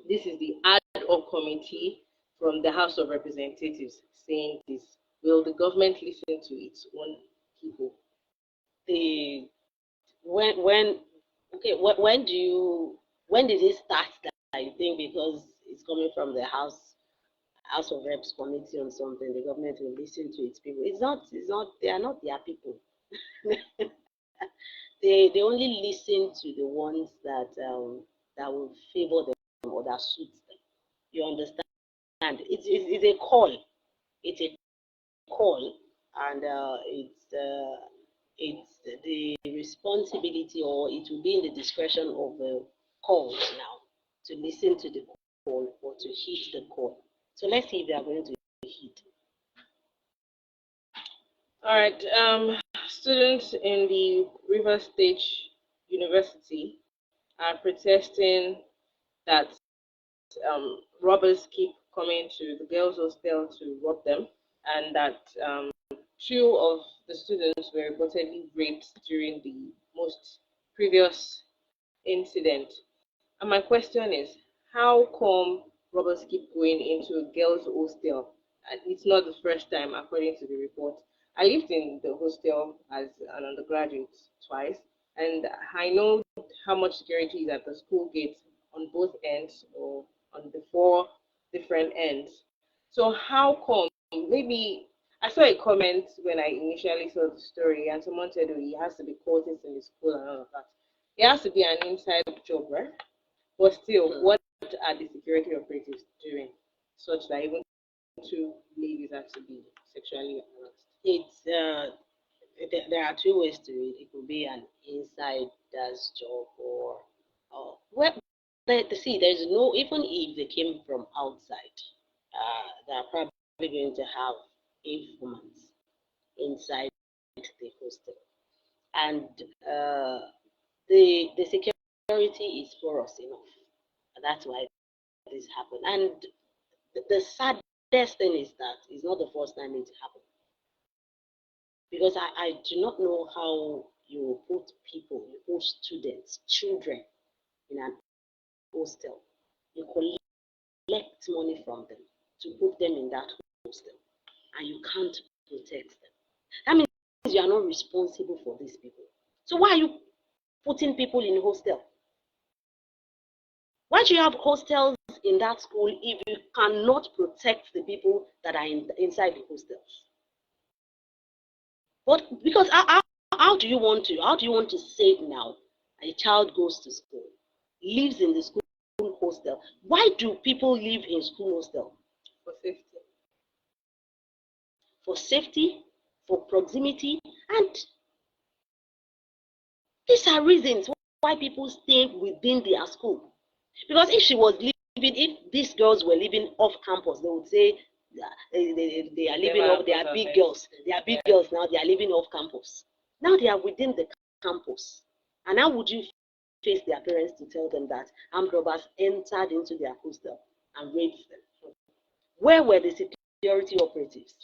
this is the ad hoc committee from the House of Representatives saying this. Will the government listen to its own people? The when okay, when did it start that, I think, because it's coming from the House of Reps committee on something, the government will listen to its people. It's not they are not their people. They only listen to the ones that will favor them or that suits them. You understand? It's a call. It's a call, and it's the responsibility, or it will be in the discretion of the calls now to listen to the call or to hit the call. So let's see if they are going to hit. All right. Students in the River State University are protesting that robbers keep coming to the girls' hostel to rob them, and that two of the students were reportedly raped during the most previous incident. And my question is, how come robbers keep going into a girls' hostel? And it's not the first time, according to the report. I lived in the hostel as an undergraduate twice, and I know how much security is at the school gate on both ends or on the four different ends. So how come? Maybe I saw a comment when I initially saw the story, and someone said, "Oh, he has to be quoted in the school and all of that." It has to be an inside job, right? But still, what are the security operatives doing such that even two ladies have to be sexually harassed? It's there are two ways to it. It could be an inside das job, or well, see, there's no, even if they came from outside, they are probably going to have informants inside the hostel, and uh, the security is porous enough. That's why this happened. And the saddest thing is that it's not the first time it happened. Because I do not know how you put people, you put students, children in an hostel. You collect money from them to put them in that hostel, and you can't protect them. That means you are not responsible for these people. So why are you putting people in hostel? Why do you have hostels in that school if you cannot protect the people that are inside the hostels? But because how do you want to say now a child goes to school, lives in the school hostel? Why do people live in school hostel? For safety. For safety, for proximity, and these are reasons why people stay within their school. Because if these girls were living off campus, they would say they are living off, they are big girls. They are big girls now, they are living off campus. Now they are within the campus. And how would you face their parents to tell them that armed robbers entered into their hostel and raped them? Where were the security operatives?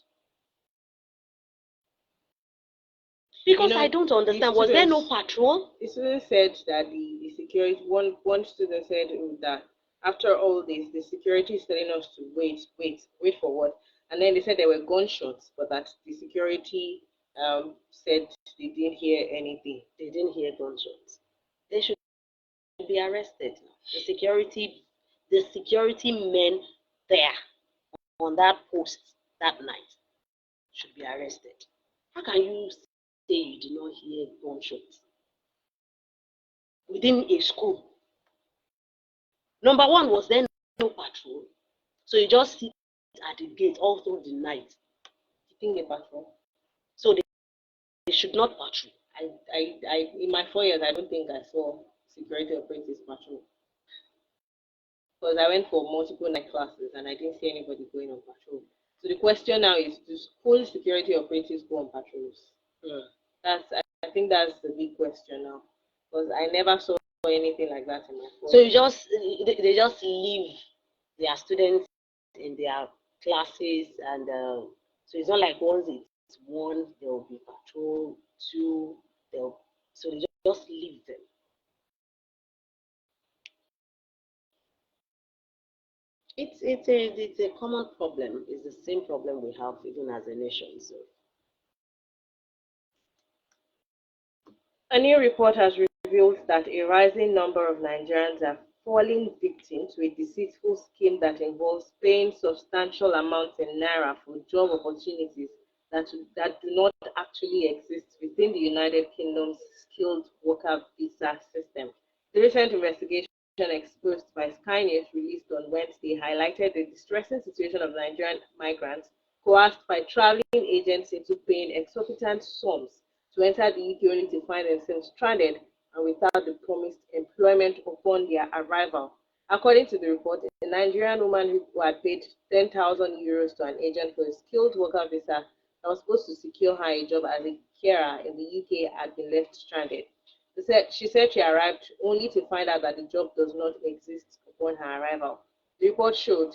Because I don't understand. Was there no patrol? The student said that the security, one student said that after all this, the security is telling us to wait for what? And then they said there were gunshots, but that the security said they didn't hear anything. They didn't hear gunshots. They should be arrested. The security men there on that post that night should be arrested. How can you say you did not hear gunshots within a school? Number one was then no patrol, so you just sit at the gate all through the night. Keeping a patrol. So they should not patrol. In my 4 years, I don't think I saw security operatives patrol. Because I went for multiple night classes and I didn't see anybody going on patrol. So the question now is, do school security operatives go on patrols? I think that's the big question now. Because I never saw anything like that in my phone. So they just leave their students in their classes, and so it's not like once it's one, there will be patrol, two, so they just leave them. It's a common problem. It's the same problem we have even as a nation. So a new report has revealed that a rising number of Nigerians are falling victim to a deceitful scheme that involves paying substantial amounts in naira for job opportunities that do not actually exist within the United Kingdom's skilled worker visa system. The recent investigation exposed by Sky News released on Wednesday highlighted the distressing situation of Nigerian migrants coerced by traveling agents into paying exorbitant sums to enter the UK only to find themselves stranded and without the promised employment upon their arrival. According to the report, a Nigerian woman who had paid €10,000 to an agent for a skilled worker visa that was supposed to secure her a job as a carer in the UK had been left stranded. She said she arrived only to find out that the job does not exist upon her arrival. The report showed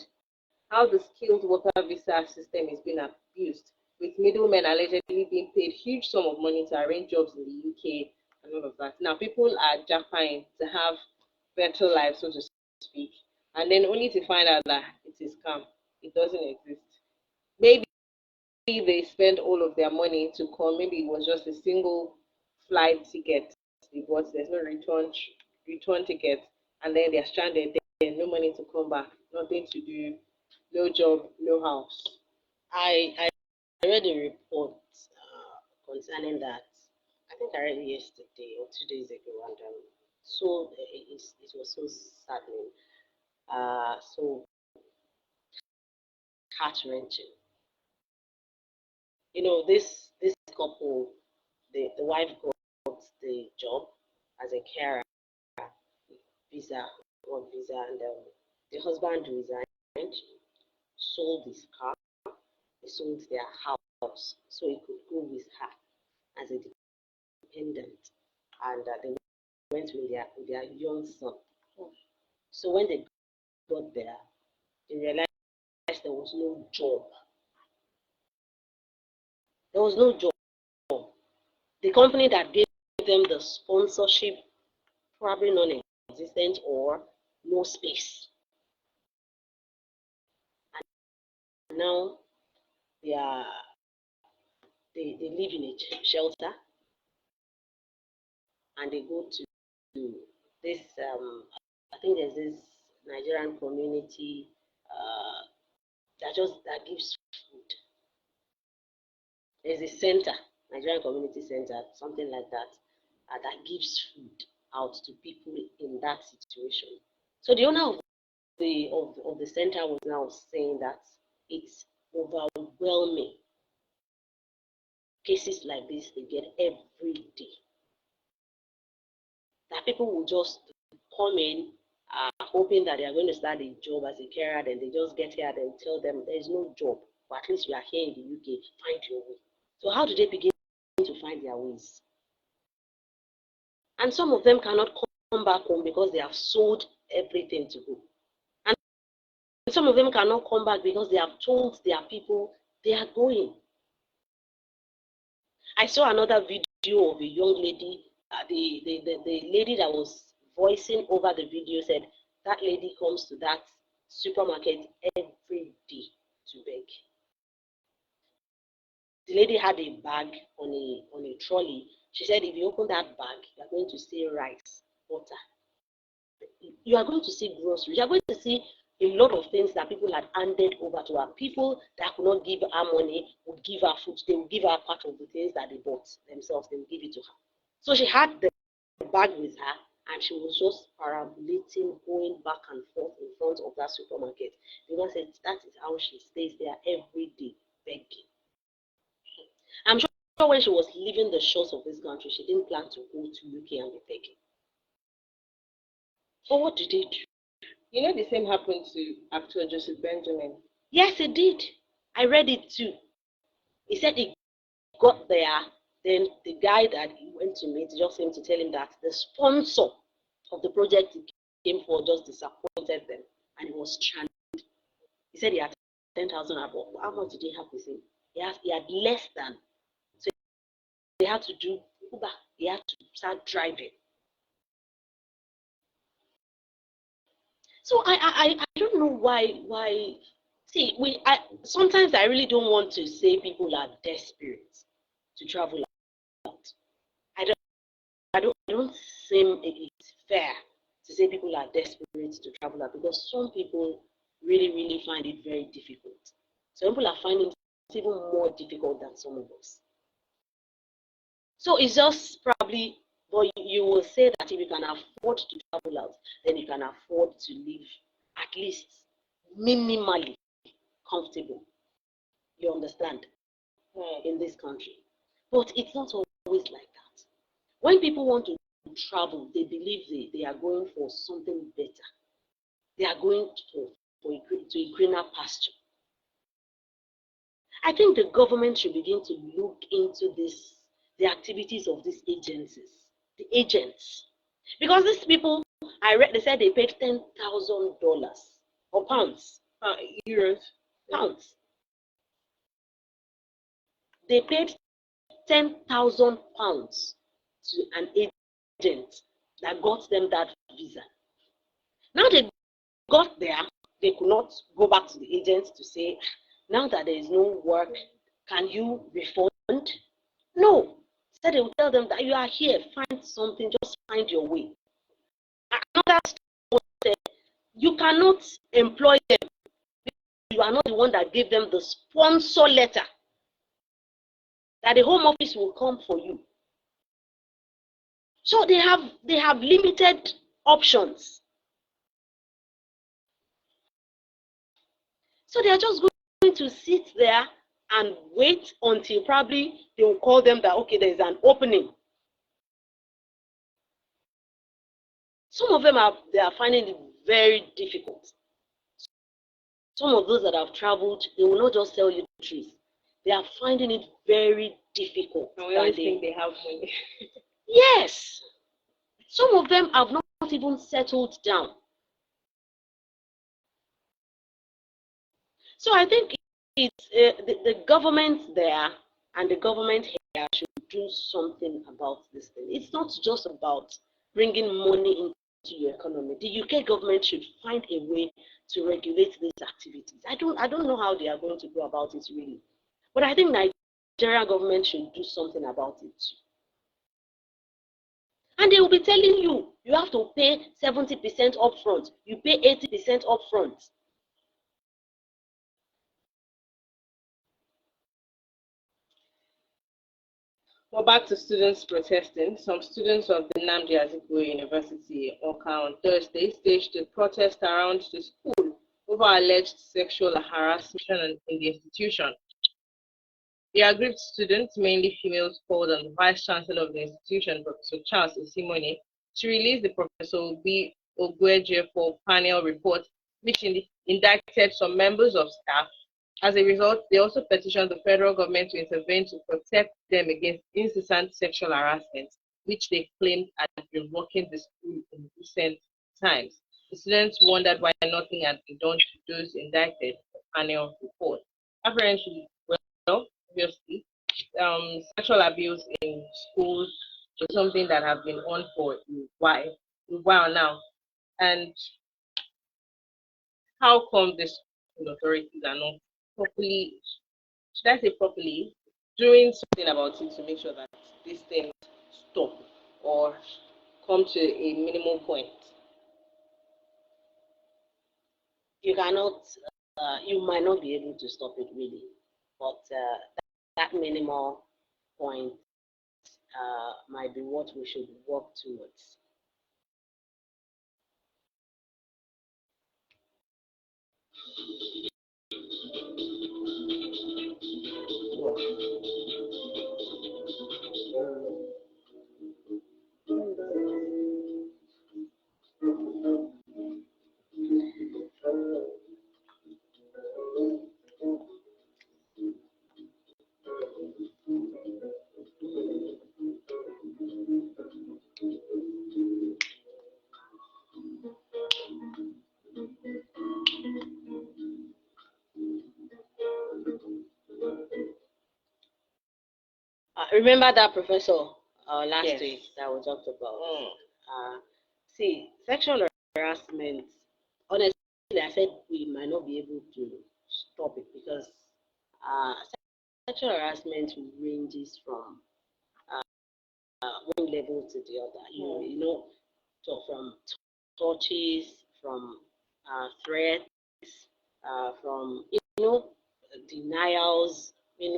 how the skilled worker visa system is being abused, with middlemen allegedly being paid huge sum of money to arrange jobs in the UK and all of that. Now people are jackpying to have better lives, so to speak, and then only to find out that it is scam. It doesn't exist. Maybe they spend all of their money to come. Maybe it was just a single flight ticket they bought. There's no return ticket, and then they're stranded. There's no money to come back, nothing to do, no job, no house. I read a report concerning that. I think I read it yesterday or 2 days ago, and so it was so saddening, so heart wrenching. This couple, the wife got the job as a carer visa, work visa, and the husband resigned, sold his car, they sold their house so he could go with her as a dependent, and they went with their young son. So when they got there, they realized there was no job. There was no job. The company that gave them the sponsorship probably non-existent or no space. And now they live in a shelter, and they go to this I think there's this Nigerian community that gives food. There's a center, Nigerian community center, something like that, that gives food out to people in that situation. So the owner of the center was now saying that it's overwhelming. Cases like this they get every day. That people will just come in hoping that they are going to start a job as a carer, then they just get here and tell them there is no job, but at least you are here in the UK, find your way. So how do they begin to find their ways? And some of them cannot come back home because they have sold everything to go. And some of them cannot come back because they have told their people they are going. I saw another video of a young lady. The lady that was voicing over the video said that lady comes to that supermarket every day to beg. The lady had a bag on a trolley. She said, if you open that bag, you are going to see rice, butter. You are going to see groceries. You are going to see a lot of things that people had handed over to her. People that could not give her money would give her food. They would give her part of the things that they bought themselves. They would give it to her. So she had the bag with her, and she was just parabolating, going back and forth in front of that supermarket. The woman said that is how she stays there every day begging. I'm sure when she was leaving the shores of this country, she didn't plan to go to UK and be begging. But what did they do? You know, the same happened to actor Joseph Benjamin. Yes, it did. I read it too. He said he got there, then the guy that he went to meet just came to tell him that the sponsor of the project he came for just disappointed them and he was stranded. He said he had 10,000 above. How much did he have with him? He had less than. So he had to do Uber. He had to start driving. So I don't know why. See, sometimes I really don't want to say people are desperate to travel out. I don't seem it's fair to say people are desperate to travel out because some people really find it very difficult. Some people are finding it even more difficult than some of us. So it's just probably, but you will say that if you can afford to travel out, then you can afford to live at least minimally comfortable. You understand? In this country. But it's not always like that. When people want to travel, they believe they are going for something better. They are going to a greener pasture. I think the government should begin to look into the activities of these agencies, the agents. Because these people, I read, they said they paid $10,000 or pounds. Euros. Pounds. They paid £10,000 to an agent that got them that visa. Now they got there, they could not go back to the agent to say, now that there is no work, can you refund? No. Instead, they will tell them that you are here, find something, just find your way. Another story said, you cannot employ them. You are not the one that gave them the sponsor letter that the home office will come for you. So they have limited options. So they are just going to sit there and wait until probably they will call them that, okay, there is an opening. Some of them they are finding it very difficult. Some of those that have traveled, they will not just tell you the truth. They are finding it very difficult. And we always think they have money. Yes. Some of them have not even settled down. So I think it's the government there and the government here should do something about this thing. It's not just about bringing money into your economy. The UK government should find a way to regulate these activities. I don't know how they are going to go about it really, but I think Nigerian government should do something about it too. And they will be telling you, you have to pay 70% upfront. You pay 80% upfront. Well, back to students protesting. Some students of the Nnamdi Azikiwe University, Oka, on Thursday staged a protest around the school over alleged sexual harassment in the institution. The aggrieved students, mainly females, called on the Vice Chancellor of the institution, Professor Charles Osimone, to release the Professor Obi Ogweje for panel report, which indicted some members of staff. As a result, they also petitioned the federal government to intervene to protect them against incessant sexual harassment, which they claimed had been rocking the school in recent times. The students wondered why nothing had been done to those indicted in the panel report. Apparently, well, obviously, sexual abuse in schools is something that have been on for a while now. And how come the school authorities are not properly, should I say properly, doing something about it to make sure that these things stop or come to a minimum point? You cannot, you might not be able to stop it really, but that minimal point might be what we should work towards. Remember that professor last Yes. week that we talked about? Mm. See, sexual harassment, honestly, I said we might not be able to stop it because uh, sexual harassment ranges from one level to the other. You know, so from touches, from threats, from denials.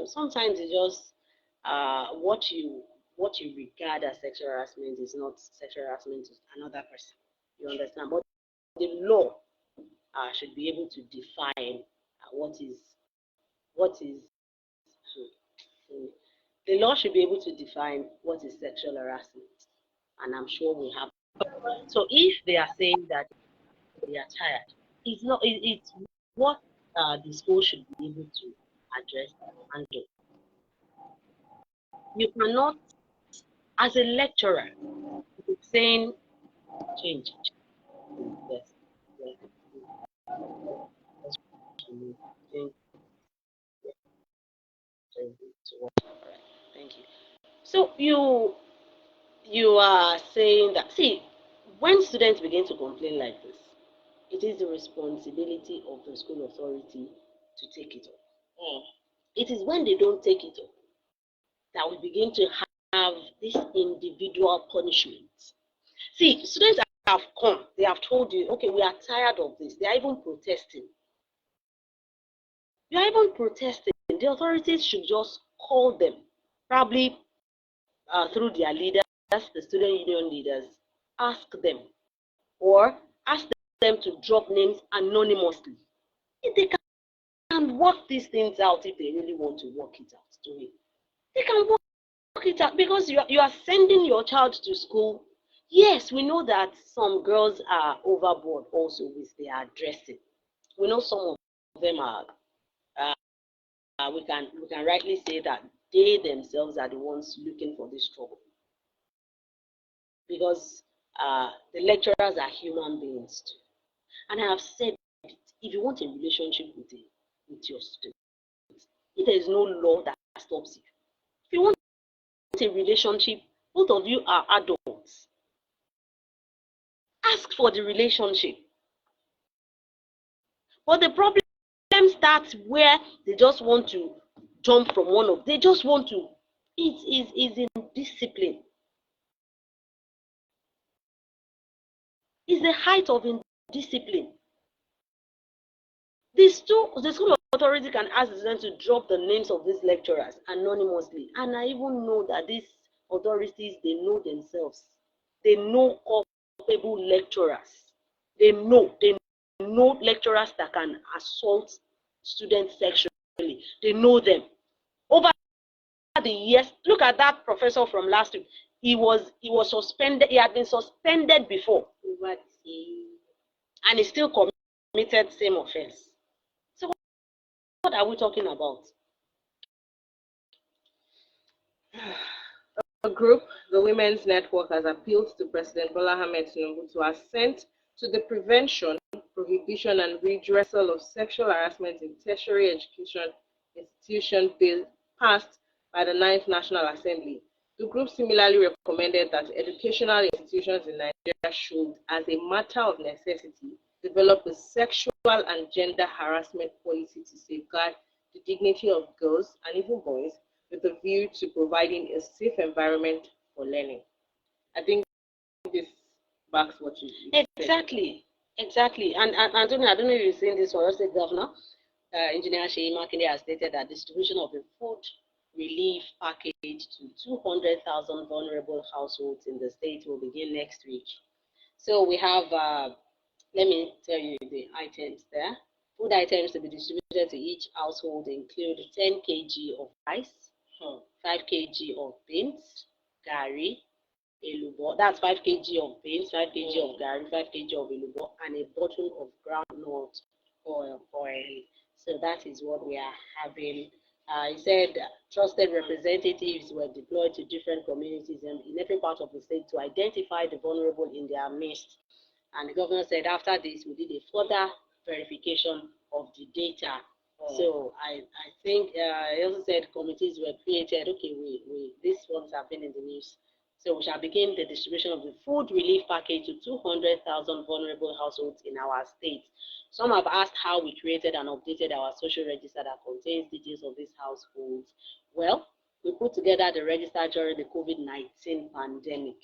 Sometimes it's just what you regard as sexual harassment is not sexual harassment to another person. You understand? But the law should be able to define what is hmm, the law should be able to define what is sexual harassment, and I'm sure we have. So if they are saying that they are tired, it's not. It's what the school should be able to address and handle. You cannot, as a lecturer, be saying change. Yes, yes, change, change, change to what? All right, thank you. So you are saying that, see, when students begin to complain like this, it is the responsibility of the school authority to take it up. Mm. It is when they don't take it up that we begin to have this individual punishment. See, students have come, they have told you, okay, we are tired of this. They are even protesting. You are even protesting. The authorities should just call them, probably through their leaders, the student union leaders, ask them, or ask them to drop names anonymously. If they can work these things out, if they really want to work it out, to me, they can work it out because you are sending your child to school. Yes, we know that some girls are overboard also with their dressing. We know some of them are. We can rightly say that they themselves are the ones looking for this trouble because the lecturers are human beings too. And I have said it, if you want a relationship with your student, if there is no law that stops you, if you want a relationship, both of you are adults. Ask for the relationship. But the problem starts where they just want to jump from one of, they just want to, is in discipline. It's the height of indiscipline. The school authority can ask the students to drop the names of these lecturers anonymously. And I even know that these authorities, they know themselves. They know culpable lecturers. They know lecturers that can assault students sexually. They know them. Over the years, look at that professor from last week. He was suspended. He had been suspended before, and he still committed same offense. So what are we talking about? A group, the Women's Network, has appealed to President Bola Ahmed Tinubu to assent to the Prevention, Prohibition and Redressal of Sexual Harassment in Tertiary Education Institution Bill passed by the 9th National Assembly. The group similarly recommended that educational institutions in Nigeria should, as a matter of necessity, develop a sexual and gender harassment policy to safeguard the dignity of girls and even boys with a view to providing a safe environment for learning. I think this backs what you said. Exactly. And Antonio, I don't know if you've seen this for your state governor. Engineer Sheyi Makinde has stated that distribution of a food relief package to 200,000 vulnerable households in the state will begin next week. So we have, let me tell you the items there. Food items to be distributed to each household include 10 kg of rice, 5 kg of beans, gari, elubo. That's 5 kg of beans, 5 kg of gari, 5 kg of elubo, and a bottle of groundnut oil. So that is what we are having. He said trusted representatives were deployed to different communities in every part of the state to identify the vulnerable in their midst. And the governor said after this, we did a further verification of the data. So I think he also said committees were created. Okay, these ones have been in the news. So we shall begin the distribution of the food relief package to 200,000 vulnerable households in our state. Some have asked how we created and updated our social register that contains details of these households. Well, we put together the register during the COVID-19 pandemic.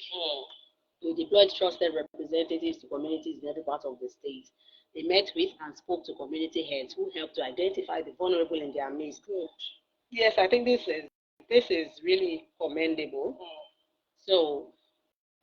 We deployed trusted representatives to communities in every part of the state. They met with and spoke to community heads who helped to identify the vulnerable in their midst. Yes, I think this is really commendable. So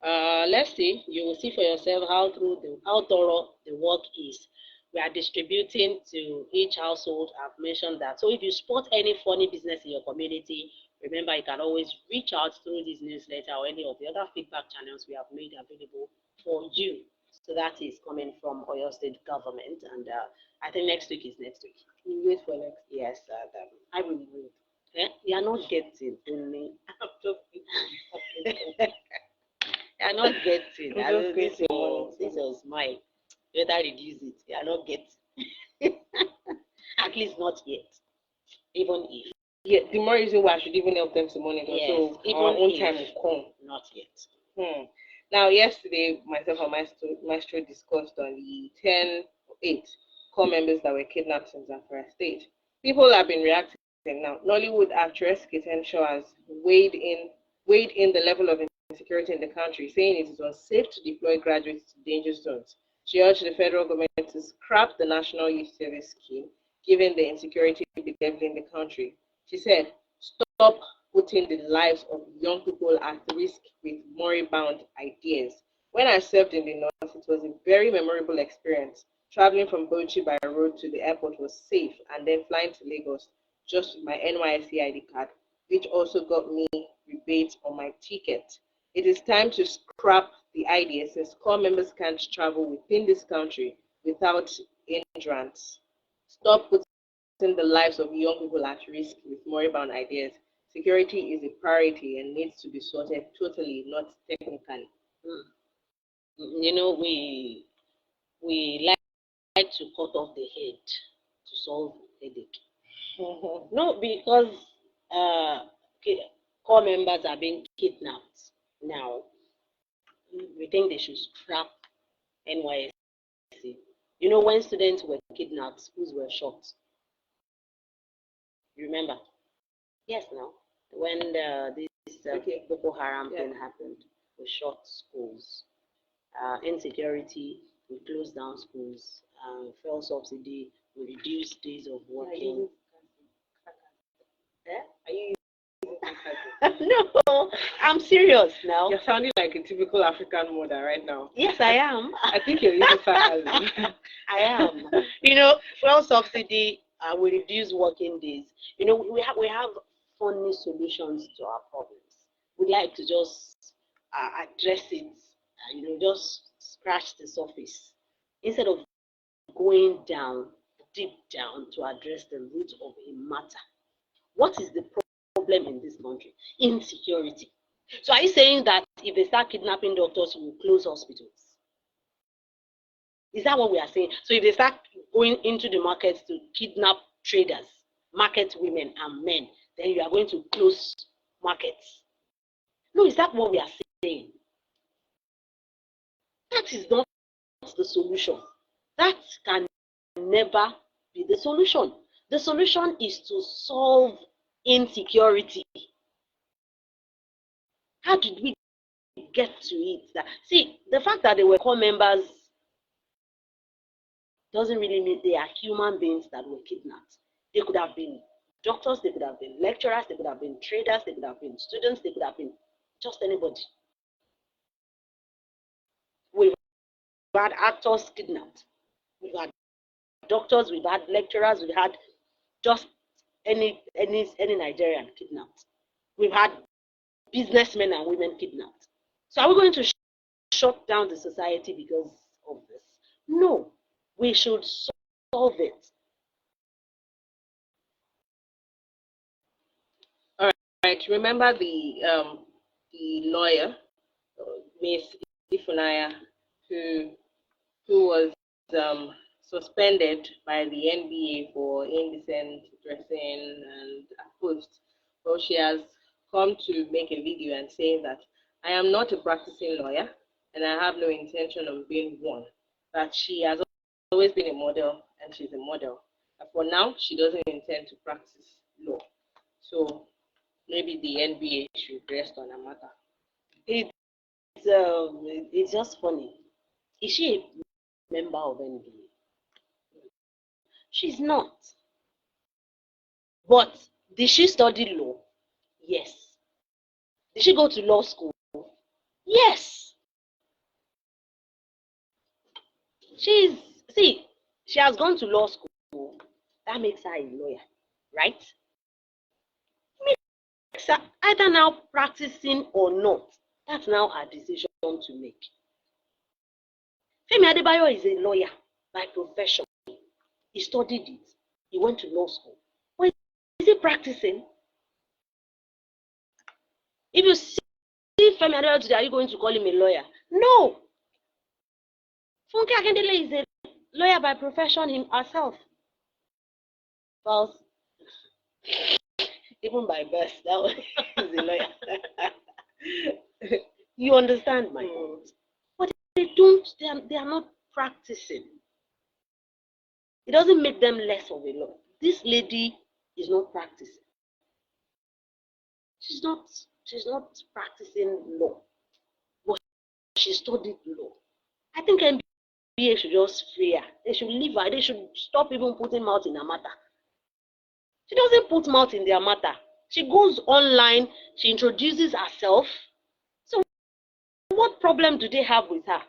let's see. You will see for yourself how thorough the work is. We are distributing to each household. I've mentioned that. So if you spot any funny business in your community, remember you can always reach out through this newsletter or any of the other feedback channels we have made available for you. So that is coming from Oyo State government, and I think next week is next week. You wait for next. Yes, I will wait. You are not getting only. I'm just You are not getting. I'm just This was mine. Better reduce it. You are not getting. At least not yet. Even if. Yeah, the more reason why I should even help them to monitor. Yes, so even our own time will come. Not yet. Now, yesterday, myself and Maestro discussed on the 10-8 core members that were kidnapped in Zamfara State. People have been reacting now. Nollywood actress Kate Henshaw has weighed in the level of insecurity in the country, saying it is unsafe to deploy graduates to danger zones. She urged the federal government to scrap the National Youth Service Scheme, given the insecurity bedeviling the country. She said, "Stop putting the lives of young people at risk with moribund ideas. When I served in the north, it was a very memorable experience. Traveling from Bauchi by road to the airport was safe, and then flying to Lagos just with my NYSC ID card, which also got me rebates on my ticket. It is time to scrap the idea since core members can't travel within this country without hindrance. Stop putting the lives of young people at risk with moribund ideas. Security is a priority and needs to be sorted totally, not technically." You know, we like to cut off the head to solve headache. No, because core members are being kidnapped now. We think they should scrap NYSC. You know, when students were kidnapped, schools were shut. You remember? Yes, now. When this Boko Haram thing happened, we shut schools. Insecurity, we closed down schools. Fuel subsidy, we reduced days of working. Are you No, I'm serious now. You're sounding like a typical African mother right now. Yes, I am. I think you're using sarcasm. I am. You know, fuel subsidy, we reduce working days. You know, we have funny solutions to our problems. We like to just address it, just scratch the surface instead of going down, deep down to address the root of a matter. What is the problem in this country? Insecurity. So are you saying that if they start kidnapping doctors, we will close hospitals? Is that what we are saying? So if they start going into the markets to kidnap traders, market women and men, then you are going to close markets? No, is that what we are saying? That is not the solution. That can never be the solution. The solution is to solve insecurity. How did we get to it? See, the fact that they were core members doesn't really mean they are human beings that were kidnapped. They could have been doctors, they could have been lecturers, they could have been traders, they could have been students, they could have been just anybody. We've had actors kidnapped. We've had doctors, we've had lecturers, we've had just any Nigerian kidnapped. We've had businessmen and women kidnapped. So are we going to shut down the society because of this? No, we should solve it. All right. Remember the lawyer, Miss Ifunaya, who was suspended by the NBA for indecent dressing and a post. Well, she has come to make a video and saying that I am not a practicing lawyer and I have no intention of being one. That she has always been a model and she's a model. And for now, she doesn't intend to practice law. So maybe the NBA should rest on a matter. It's just funny. Is she a member of NBA? She's not. But did she study law? Yes. Did she go to law school? Yes. See, she has gone to law school. That makes her a lawyer, right? Makes her either now practicing or not. That's now her decision to make. Femi Adebayo is a lawyer by profession. He studied it. He went to law school. But is he practicing? If you see Femi Adebayo today, are you going to call him a lawyer? No. Funke Akindele is a lawyer by profession herself. Well, even by birth, that one is a lawyer. You understand my point? But they are not practicing. It doesn't make them less of a lawyer. This lady is not practicing. She's not practicing law, but she studied law. I think NBA should just free her. They should leave her. They should stop even putting mouth in her matter. She doesn't put mouth in their matter. She goes online, she introduces herself. So what problem do they have with her?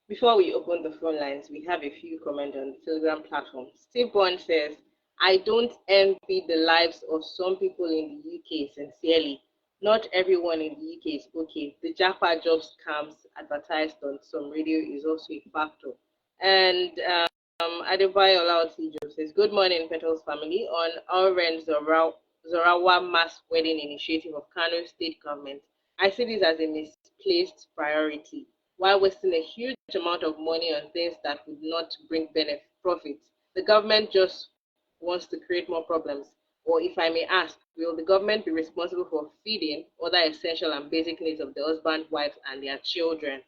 Before we open the phone lines, we have a few comments on the Telegram platform. Steve Bond says, I don't envy the lives of some people in the UK, sincerely. Not everyone in the UK is okay. The Japa job scams advertised on some radio is also a factor. And Adebayo Olaotijo says, good morning, Petals family. On Oren Zorawa mass wedding initiative of Kano State Government, I see this as a misplaced priority. While wasting a huge amount of money on things that would not bring profits, the government just wants to create more problems. Or if I may ask, will the government be responsible for feeding other essential and basic needs of the husband, wives, and their children?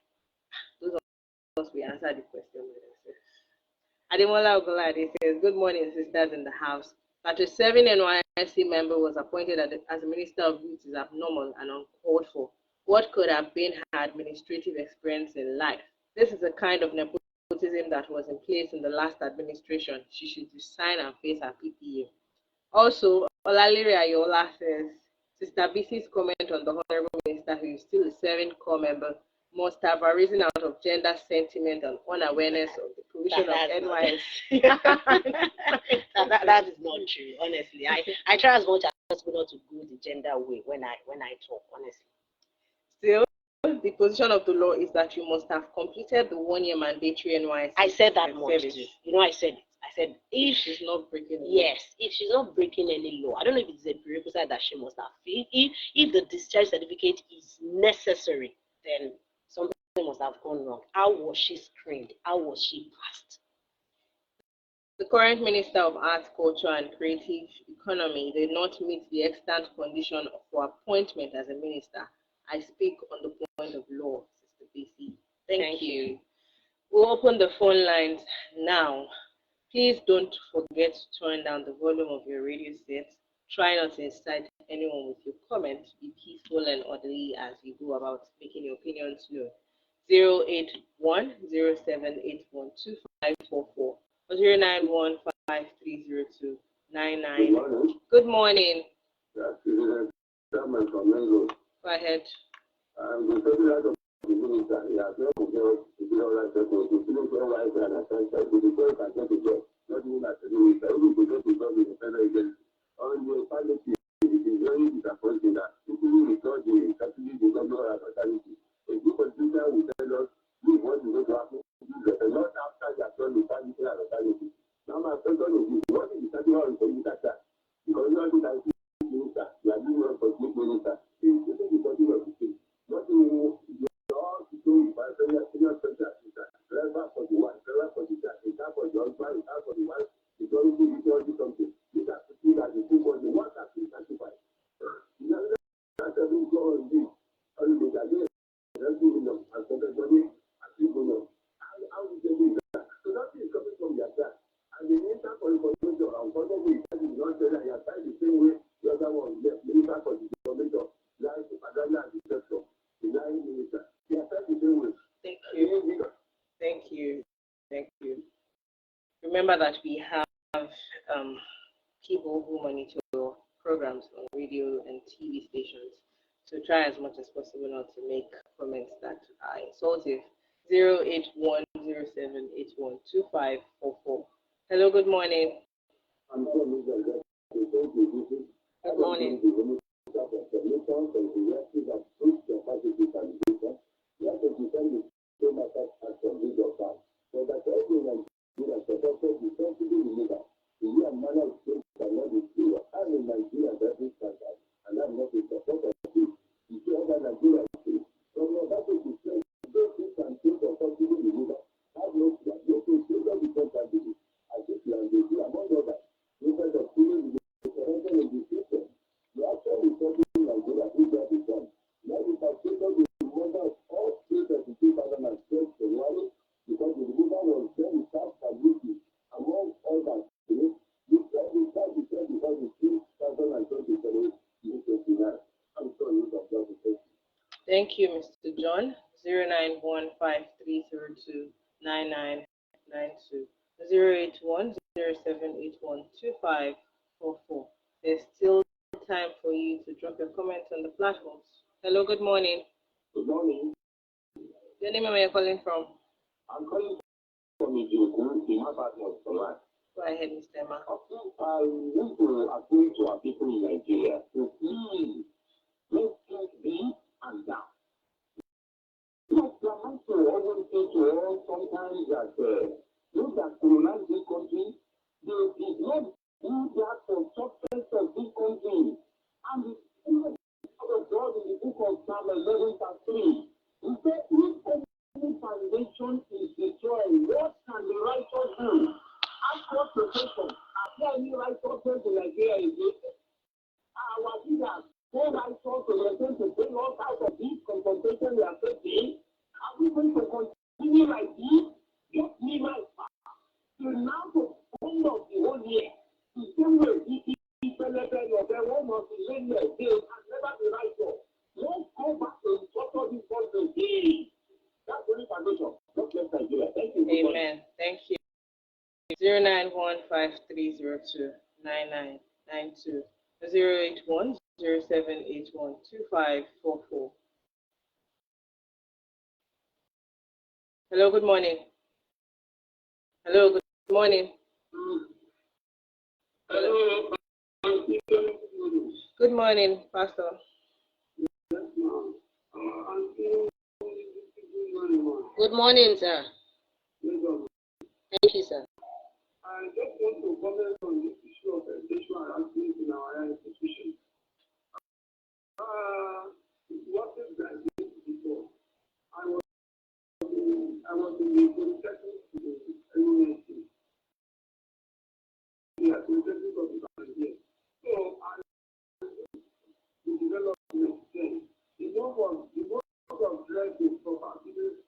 Those must be answered the question. Ademola Ogolade says, good morning, sisters in the house. That a serving NYSC member was appointed as a Minister of Youth is abnormal and uncalled for. What could have been her administrative experience in life? This is the kind of nepotism that was in place in the last administration. She should resign and face her PPA. Also, Olaliri Ayola says, Sister BC's comment on the Honorable Minister, who is still a serving corps member, must have arisen out of gender sentiment and unawareness of the provision of NYSC. That is not true, honestly. I try as much as possible not to go the gender way when I talk, honestly. Still, the position of the law is that you must have completed the 1-year mandatory NYSC. I said that much too. I said it. I said if she's not breaking any law. Yes, if she's not breaking any law. I don't know if it's a prerequisite that she must have. If the discharge certificate is necessary, then something must have gone wrong. How was she screened? How was she passed? The current Minister of Arts, Culture and Creative Economy did not meet the extant condition for appointment as a minister. I speak on the point of law, Sister BC. Thank you. We'll open the phone lines now. Please don't forget to turn down the volume of your radio set. Try not to incite anyone with your comments. Be peaceful and orderly as you go about making your opinions known. 08107812544 or 091530299. Good morning. Go ahead. Thank you. Thank you. Remember that we have people who monitor programs on radio and TV stations. So try as much as possible not to make comments that are insultive. 08107812544. Hello, good morning. Good morning. Thank you, Mr. John. 09153029992. 08107812544. There's still time for you to drop your comments on the platforms. Hello, good morning. Good morning. Your name and where you're calling from? I'm calling from Ijuku, the partner of Somalia. Go ahead, Mr. Emma. I want to appeal to our people in Nigeria to please let's take this and that. Yes, I want to always say to all sometimes that those that colonize this country, they did not do that for success of this country. And the Spirit of God in the book of Psalm 11 verse 3, he said, if any foundation is destroyed, what can the righteous do? Ask for protection. Are there any righteousness in Nigeria? Our leaders, so righteous to return to bring us out of this confrontation we are facing. Are we going to continue like this? Get me right back. To now to end of the whole year. The same way, if you celebrate your day, one must be laid there, they can never be righteous. Let's go back to the top of this country again. That's the only foundation. God bless Nigeria. Thank you. Amen. Thank you. 09153029992. 08107812544. Hello, good morning. Hello, good morning. Hello. Good morning, Pastor. Good morning, sir. Thank you, sir. I just want to comment on this issue of sexual harassment in our institution. What is that before? I was in the polytechnic university. Yeah, polytechnic of here. So I developed next thing. The work of dressing for our students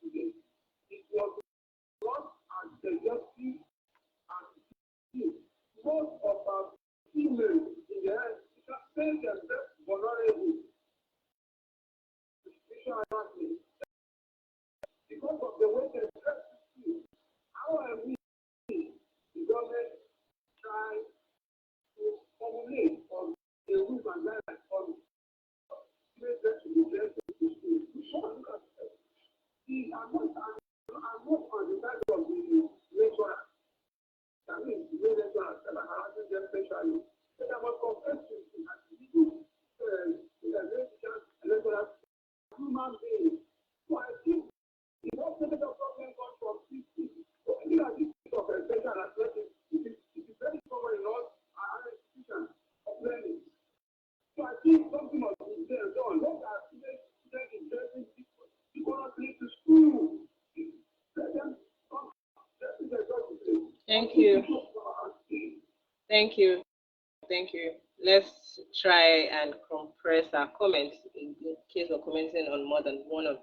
you. Thank you. Thank you. Let's try and compress our comments in case of commenting on more than one of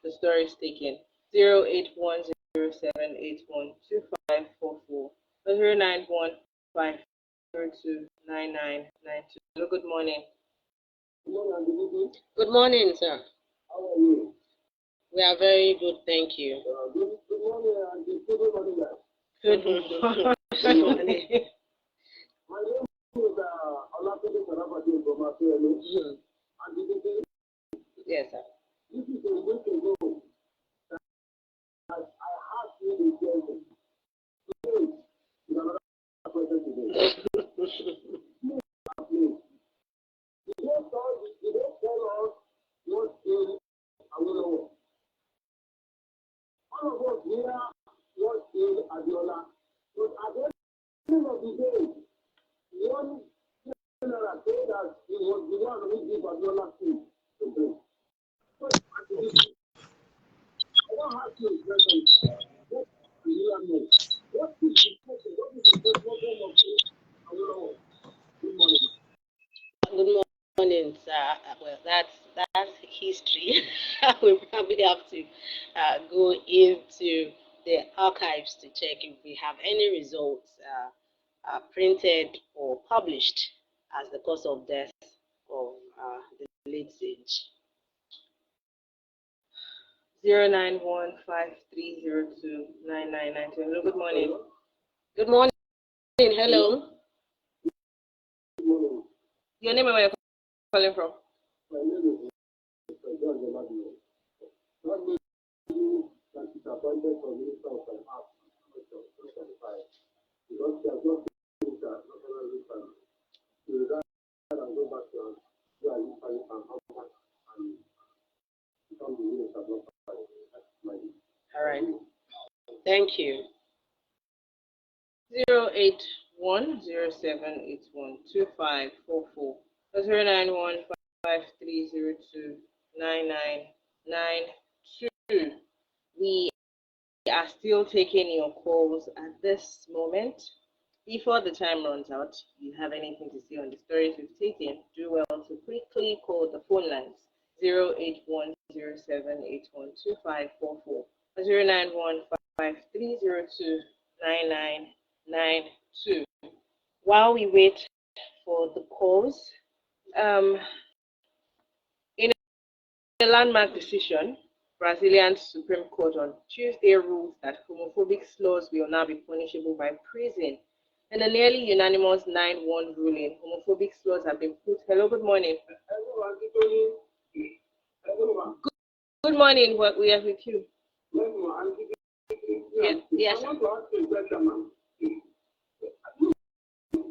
the stories taken. 08107812544 09152029992. Hello, good morning. Good morning, sir. How are you? We are very good, thank you. Good morning, and good morning, guys. Good morning. My name is Olafide Sarabati from Akele. And this is Yes, sir. this is a week ago that I asked you the question. Today is another question today. Please, did they tell us what is Awolowo? All of us here what is Abiola. But at the end of the day, one general said that he was the one who gave Abiola food to drink. So I don't have to question what Abiola knows. What is the question? What is the problem of Awolowo? Good morning. Good morning, sir. Well, that's history. We probably have to go into the archives to check if we have any results printed or published as the cause of death of the late sage. 09153029992. Hello, good morning. Good morning. Hello. Good morning. Your name and where you're calling from? My name is Mr. John Yamadi. God made you that is appointed for Minister of Finance 2025 because he has not finished that national return. To resign and go back to us, you are usually can come back and become the Minister of Finance. That's my name. All right. Thank you. 08107812544 09153029992. We are still taking your calls at this moment. Before the time runs out, you have anything to say on the stories we've taken, do well to quickly call the phone lines 08107812544 09153029992. While we wait for the calls, in a landmark decision, Brazilian Supreme Court on Tuesday ruled that homophobic slurs will now be punishable by prison. In a nearly unanimous 9-1 ruling, homophobic slurs have been put. Hello, good morning. Good morning. We are with you. Yes. I want to ask you a question, ma'am.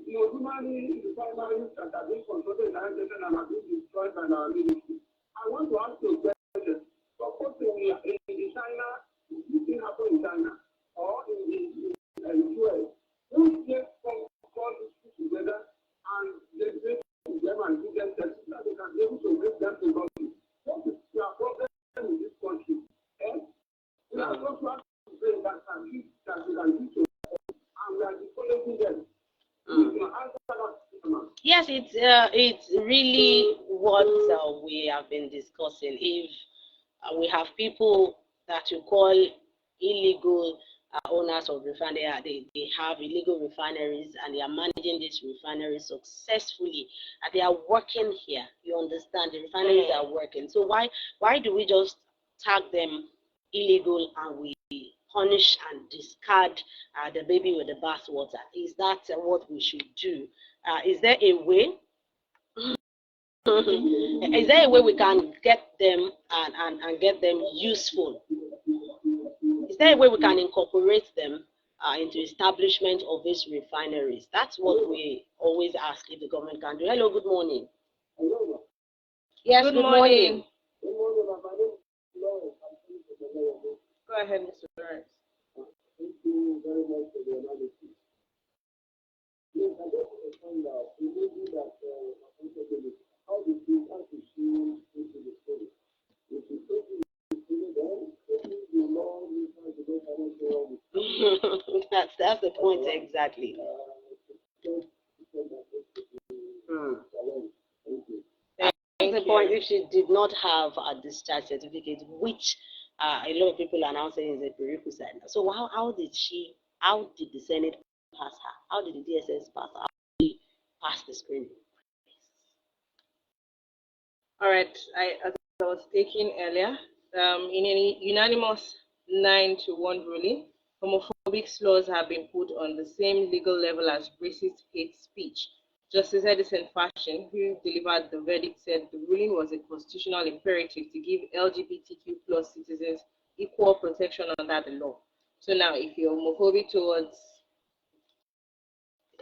Humanly, the primaries that have been consulted and have been destroyed by our ministry. I want to ask you a question. Supposing in China, this thing happened in China, or in the US, who takes all these two together and they bring them and give them tests so that they can be able to make them to government? What is your problem in this country? We are not trying to say that we can teach you, and we are discouraging them. Yes, it's really what we have been discussing. If we have people that you call illegal owners of refineries, they have illegal refineries and they are managing these refineries successfully, and they are working here. You understand, the refineries are working. So why do we just tag them illegal and we punish and discard the baby with the bathwater? Is that what we should do? Is there a way? Is there a way we can get them and get them useful? Is there a way we can incorporate them into establishment of these refineries? That's what we always ask if the government can do. Hello, good morning. Hello. Yes, Good morning. Good morning, my name is Lawrence. Go ahead, Mr. Lawrence. Thank you very much for the analysis. Yes, I just understand that the lady that how did you have to see into the story? If you take the story, then maybe the law is going to go financial. That's the point exactly. That's the point. If she did not have a discharge certificate, which a lot of people are now saying is a prerequisite. So how did the Senate pass her? How did the DSS pass her? How did she pass the screening? All right, as I was taking earlier, in a unanimous 9-1 ruling, homophobic slurs have been put on the same legal level as racist hate speech. Justice Edison Fashion, who delivered the verdict, said the ruling was a constitutional imperative to give LGBTQ plus citizens equal protection under the law. So now, if you're homophobic towards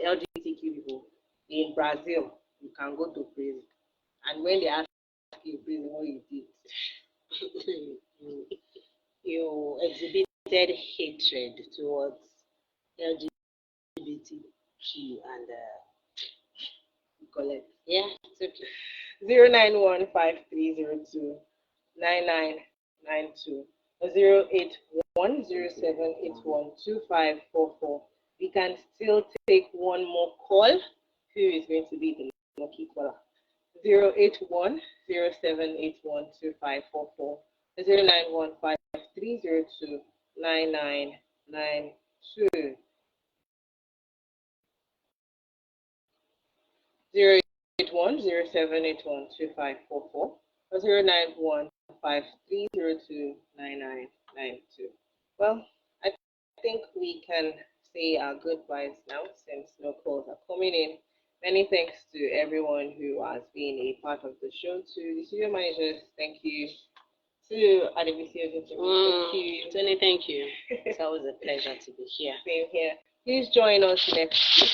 LGBTQ people in Brazil, you can go to prison. And when they ask you in prison what you did, You exhibited hatred towards LGBTQ and collect. yeah, it's okay. 09153029992 or 08107812544. We can still take one more call. Who is going to be the lucky caller? 08107812544 09153029992 08107812544 or 09153029992. Well, I think we can say our goodbyes now since no calls are coming in. Many thanks to everyone who has been a part of the show. To the studio managers, thank you. To Adebisi, thank you. Tony, thank you. It's always a pleasure to be here. Same here. Please join us next week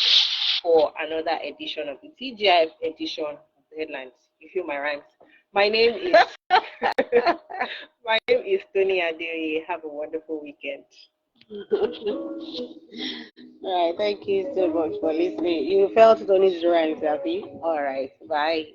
for another edition of the TGIF edition of the headlines. You feel my rhymes. My name is my name is Tony Adeoye. Have a wonderful weekend. All right, thank you so much for listening. You felt Tony's rhymes, happy? All right, bye.